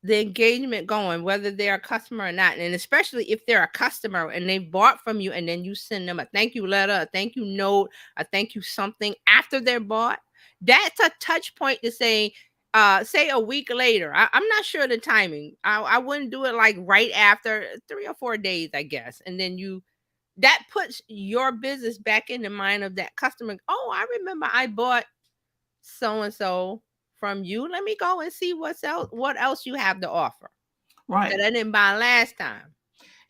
the engagement going, whether they're a customer or not. And especially if they're a customer and they bought from you, and then you send them a thank you letter, a thank you note, a thank you something after they're bought. That's a touch point to say a week later. I'm not sure the timing. I wouldn't do it like right after 3 or 4 days, I guess. And then that puts your business back in the mind of that customer. Oh, I remember I bought so and so from you. Let me go and see what else you have to offer right. that I didn't buy last time.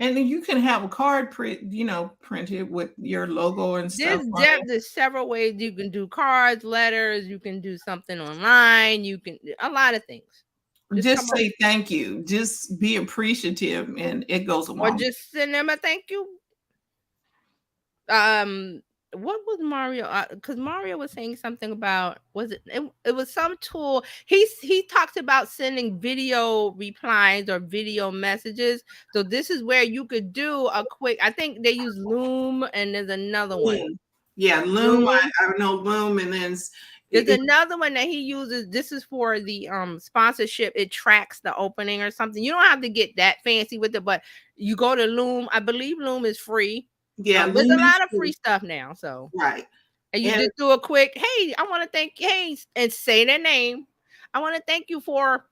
And then you can have a card printed with your logo and stuff on it. There's several ways you can do cards, letters. You can do something online. You can a lot of things. Just Just come up say thank you. Just be appreciative, and it goes a or long. just send them a thank you. um what was Mario, because Mario was saying something about, it was some tool. He talked about sending video replies or video messages. So this is where you could do a quick, I think they use Loom, and there's another one. Loom. Yeah, Loom. Loom. I know Loom, and then There's it, another one that he uses. This is for the sponsorship. It tracks the opening or something. You don't have to get that fancy with it, but you go to Loom. I believe Loom is free. yeah, There's a Loom is lot of free. free stuff now. So, Right. and you And just do a quick, hey, I want to thank you, hey, and say their name. I want to thank you for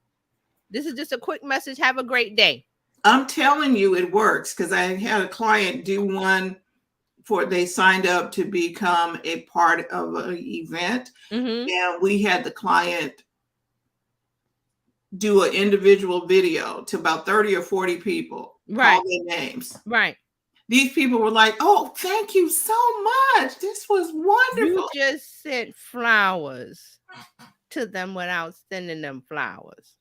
this is just a quick message. Have a great day. I'm telling you, it works because I had a client do one for they signed up to become a part of an event, Mm-hmm. and we had the client do an individual video to about 30 or 40 people, call Right. their names. Right. These people were like, oh, thank you so much. This was You wonderful. just sent flowers to them without sending them flowers.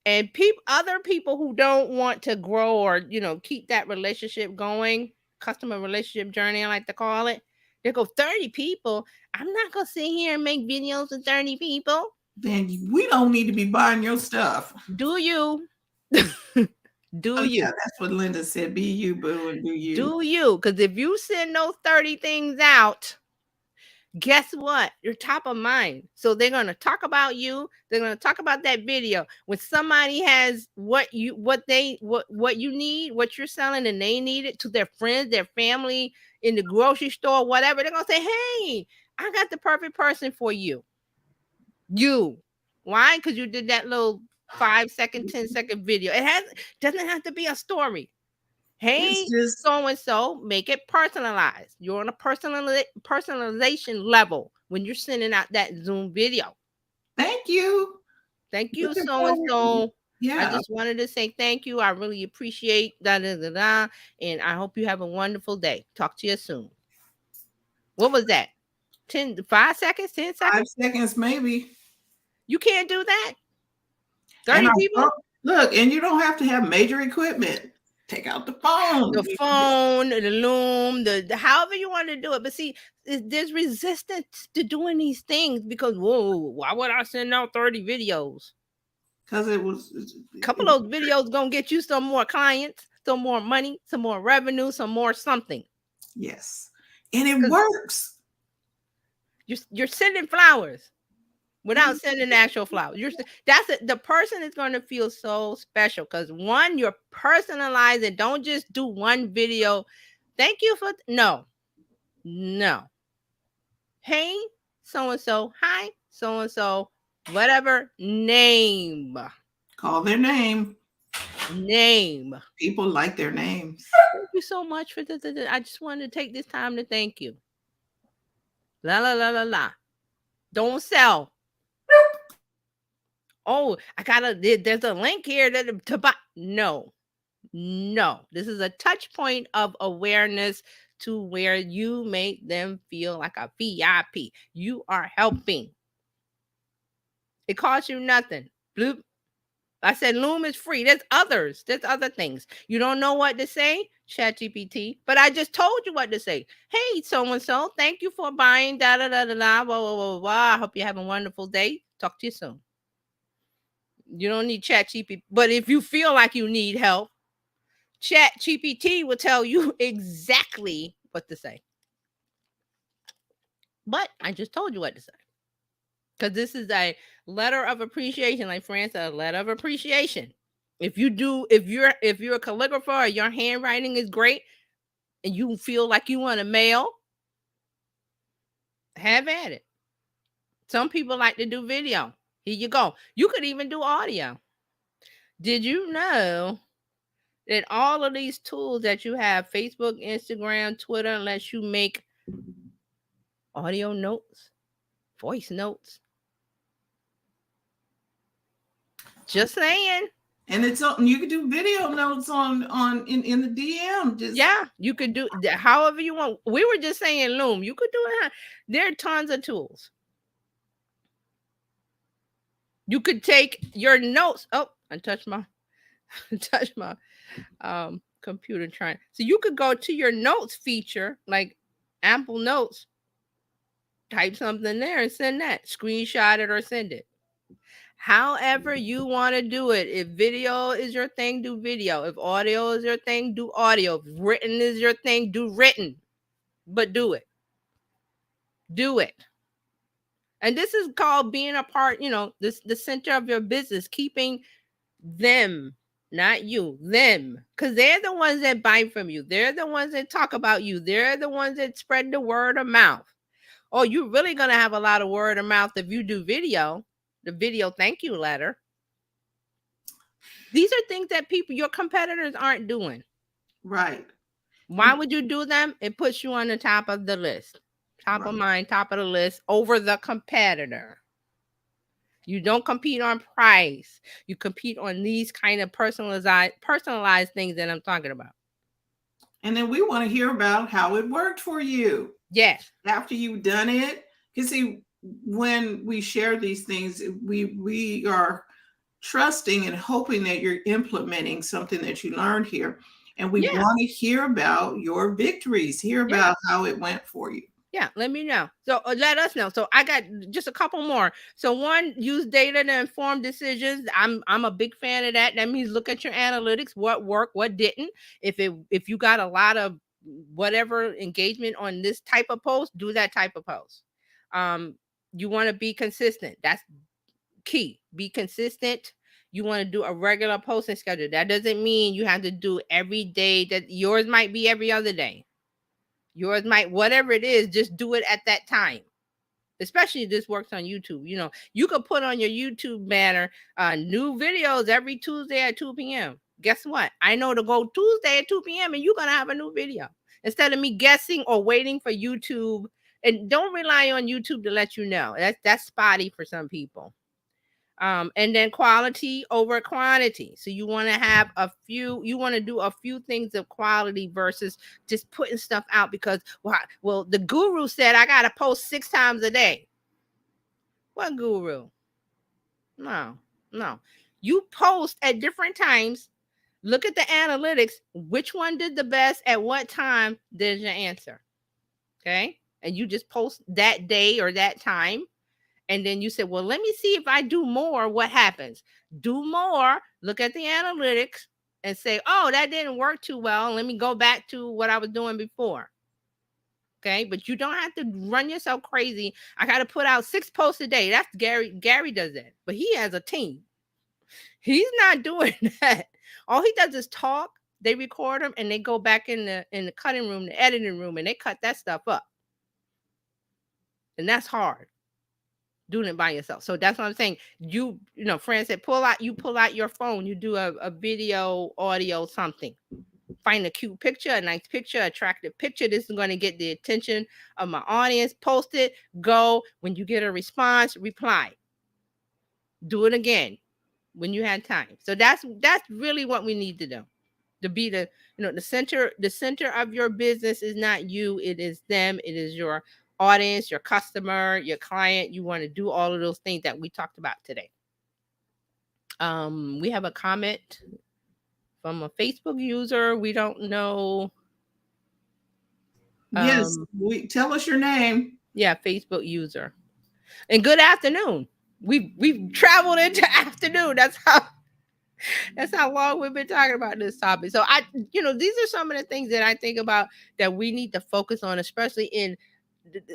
And other people who don't want to grow or keep that relationship going, customer relationship journey, I like to call it, they go 30 people. I'm not gonna sit here and make videos with 30 people. Then we don't need to be buying your stuff. Do you? Do Oh, yeah, you? that's what Linda said. Be you, boo, and do you. Do you? Because if you send those 30 things out, guess what? You're top of mind. So they're gonna talk about you. They're gonna talk about that video. When somebody has what you need, what you're selling, and they need it to their friends, their family, in the grocery store, whatever, they're gonna say, hey, I got the perfect person for you. You. Why? Because you did that little 5 second, 10-second video. Doesn't have to be a story. It's Hey, just so and so, make it personalized. You're on a personalization level when you're sending out that Zoom video. thank you. Thank you, Looking so and forward. so. I Yeah. just wanted to say thank you. I really appreciate da. And I hope you have a wonderful day. Talk to you soon. What was that? 5 seconds, 10 5 seconds? seconds maybe. You can't do that? And 30 I people? thought, look, and you don't have to have major equipment. Take out the phone. The You can just phone, the loom, the however you want to do it. But see, there's resistance to doing these things because whoa, why would I send out 30 videos? because A couple of those videos gonna get you some more clients, some more money, some more revenue, some more something. yes. And it Because works. you're sending flowers without sending actual flowers. That's it. The person is going to feel so special because one, you're personalizing. Don't just do one video. Thank you for no. Hey, so and so. Hi, so and so. Whatever name, Call their name. name. People like their names. Thank you so much for this. I just wanted to take this time to thank you. La la la la la. Don't sell. Oh, there's a link here to buy. No, no. This is a touch point of awareness to where you make them feel like a VIP. You are helping. It costs you nothing. Bloop. I said Loom is free. There's others. There's other things. You don't know what to say? Chat GPT. But I just told you what to say. Hey, so and so, thank you for buying. Da da da da da. Blah, blah, blah, blah. I hope you have a wonderful day. Talk to you soon. You don't need Chat GPT. But if you feel like you need help, Chat GPT will tell you exactly what to say. But I just told you what to say. Because this is a letter of appreciation, like Fran said, a letter of appreciation. If you're a calligrapher or your handwriting is great and you feel like you want to mail, have at it. Some people like to do video. Here you go. You could even do audio. Did you know that all of these tools that you have, Facebook, Instagram, Twitter, lets you make audio notes, voice notes? Just saying. And it's on, you can do video notes in the DM. Just Yeah, you could do however you want. We were just saying Loom. You could do it. There are tons of tools. You could take your notes. Oh, I touched my touched my computer trying. So you could go to your notes feature, like Apple Notes, type something there and send that. Screenshot it or send it. However you want to do it. If video is your thing, do video. If audio is your thing, do audio. If written is your thing, do written. But do it. Do it. And this is called being a part, this the center of your business, keeping them, not you, them. Because they're the ones that buy from you. They're the ones that talk about you. They're the ones that spread the word of mouth. Oh, you're really gonna have a lot of word of mouth if you do video, the video thank you letter. These are things that your competitors aren't doing. right. Why would you do them? It puts you on the top of the list. Top of mind, top of the list over the competitor. You don't compete on price. You compete on these kind of personalized things that I'm talking about. And then we want to hear about how it worked for you. Yes. After you've done it. Because see, when we share these things, we are trusting and hoping that you're implementing something that you learned here. And we want to hear about your victories, hear about how it went for you. Yeah, let me know. So let us know. So I got just a couple more. So one, use data to inform decisions. I'm a big fan of that. That means look at your analytics, what worked, what didn't. If you got a lot of whatever engagement on this type of post, do that type of post. You want to be consistent. That's key. Be consistent. You want to do a regular posting schedule. That doesn't mean you have to do every day. That yours might be every other day. Yours might, whatever it is, just do it at that time. Especially if this works on YouTube. You could put on your YouTube banner new videos every Tuesday at 2 p.m. Guess what? I know to go Tuesday at 2 p.m. and you're gonna have a new video. Instead of me guessing or waiting for YouTube. And don't rely on YouTube to let you know. That's spotty for some people. And then quality over quantity. So you want to have you want to do a few things of quality versus just putting stuff out because, well, the guru said I got to post 6 times a day. What guru? No. You post at different times. Look at the analytics. Which one did the best at what time? There's your answer. Okay. And you just post that day or that time. And then you said, well, let me see if I do more, what happens? Do more, look at the analytics and say, oh, that didn't work too well. Let me go back to what I was doing before. Okay. But you don't have to run yourself crazy. I got to put out 6 posts a day. That's Gary. Gary does that, but he has a team. He's not doing that. All he does is talk. They record them and they go back in the cutting room, the editing room, and they cut that stuff up. And that's hard. Doing it by yourself. So that's what I'm saying. You know, Fran said, pull out your phone, you do a video, audio, something. Find a cute picture, a nice picture, attractive picture. This is going to get the attention of my audience. Post it, go. When you get a response, reply. Do it again when you have time. So that's really what we need to do. To be the center of your business is not you, it is them, it is your audience, your customer, your client. You want to do all of those things that we talked about today. We have a comment from a Facebook user. We don't know. Yes, tell us your name. Yeah, Facebook user. And good afternoon. We've traveled into afternoon. That's how long we've been talking about this topic. So these are some of the things that I think about that we need to focus on, especially in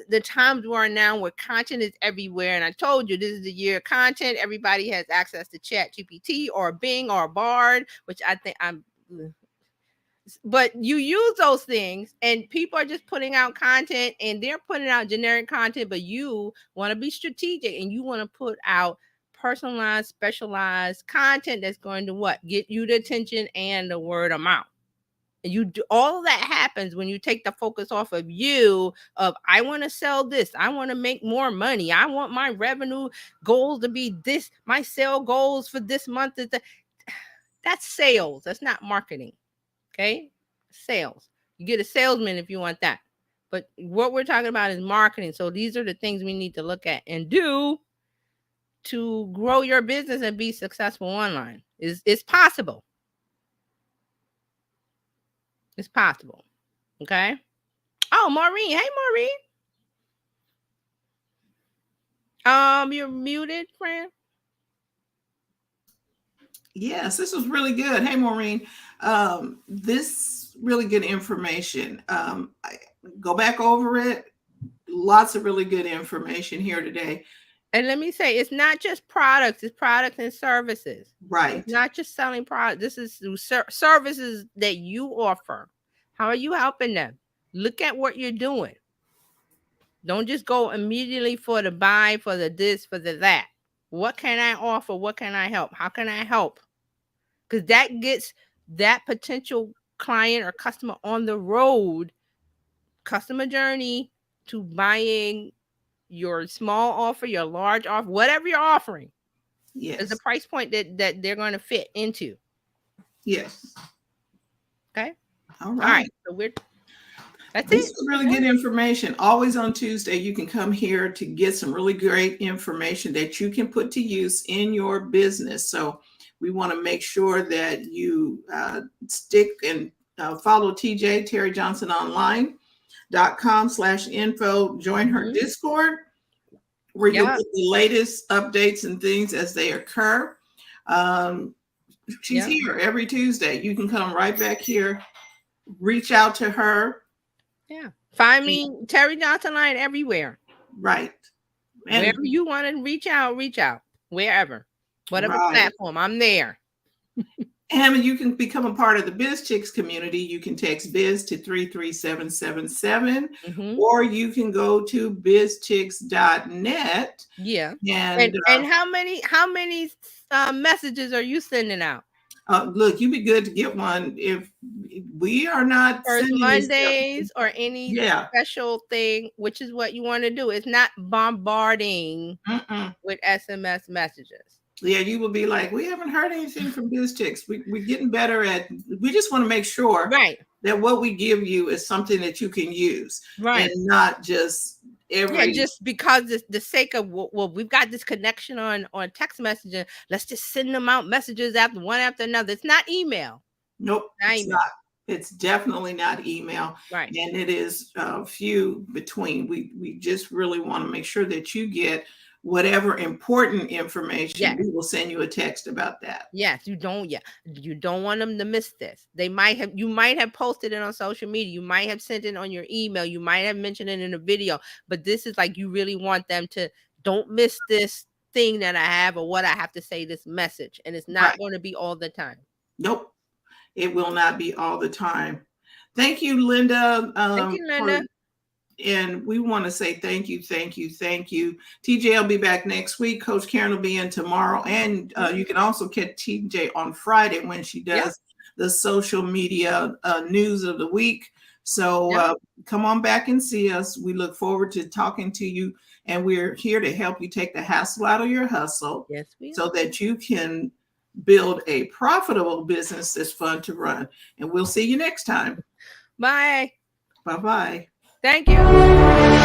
the times we are now where content is everywhere. And I told you, this is the year of content. Everybody has access to Chat GPT or Bing or Bard, which I think but you use those things and people are just putting out content and they're putting out generic content, but you want to be strategic and you want to put out personalized, specialized content that's going to get you the attention and the word of mouth. And you do all of that happens when you take the focus off of you of I want to sell this, I want to make more money, I want my revenue goals to be this, my sale goals for this month is that's sales. That's not marketing. Okay, sales. You get a salesman if you want that. But what we're talking about is marketing. So these are the things we need to look at and do to grow your business and be successful online. It's possible. It's possible. Okay. Oh, Maureen. Hey, Maureen. You're muted, friend. Yes, this was really good. Hey, Maureen. This really good information. Go back over it. Lots of really good information here today. And let me say, it's not just products, it's products and services. Right. It's not just selling products. This is services that you offer. How are you helping them? Look at what you're doing. Don't just go immediately for the buy, for the this, for the that. What can I offer? What can I help? How can I help? Because that gets that potential client or customer on the road, customer journey to buying your small offer, your large offer, whatever you're offering. Yes. There's a price point that they're going to fit into. Yes. Okay. All right. So that's this is really good information. Always on Tuesday, you can come here to get some really great information that you can put to use in your business. So we want to make sure that you stick and follow TJ, Terry Johnson Online.com/info. Join her Discord where you'll get the latest updates and things as they occur. She's here every Tuesday. You can come right back here, reach out to her. Yeah. Find me, Terry Johnson Line, everywhere. Right. And wherever you want to reach out. Wherever. Whatever platform, I'm there. And you can become a part of the Bizchicks community. You can text Biz to 33777, or you can go to bizchicks.net. Yeah. And how many messages are you sending out? Look, you'd be good to get one if we are not First sending you stuff. Mondays or any Yeah. special thing, which is what you want to do. It's not bombarding Mm-mm. with SMS messages. Yeah, you will be like, we haven't heard anything from Bizchicks. We're getting better at. We just want to make sure Right. that what we give you is something that you can use, and Right. not just Yeah, every. just because the sake of, well, we've got this connection on text messaging. Let's just send them out messages after one after another. It's not email. Nope, Not it's email. not. It's definitely not email, Right. and it is few between. We just really want to make sure that you get whatever important information. Yes. We will send you a text about that. Yes, you don't want them to miss this. You might have posted it on social media, you might have sent it on your email, you might have mentioned it in a video, but this is like, you really want them to, don't miss this thing that I have, or what I have to say, this message, and it's Right. not going to be all the time. Nope. It will not be all the time. Thank you, Linda. Thank you, Linda. And we want to say thank you, thank you, thank you. TJ will be back next week. Coach Karen will be in tomorrow. And you can also catch TJ on Friday when she does the social media news of the week. So come on back and see us. We look forward to talking to you. And we're here to help you take the hassle out of your hustle. Yes, we so are. that you can build a profitable business that's fun to run. And we'll see you next time. Bye. Bye-bye. Thank you.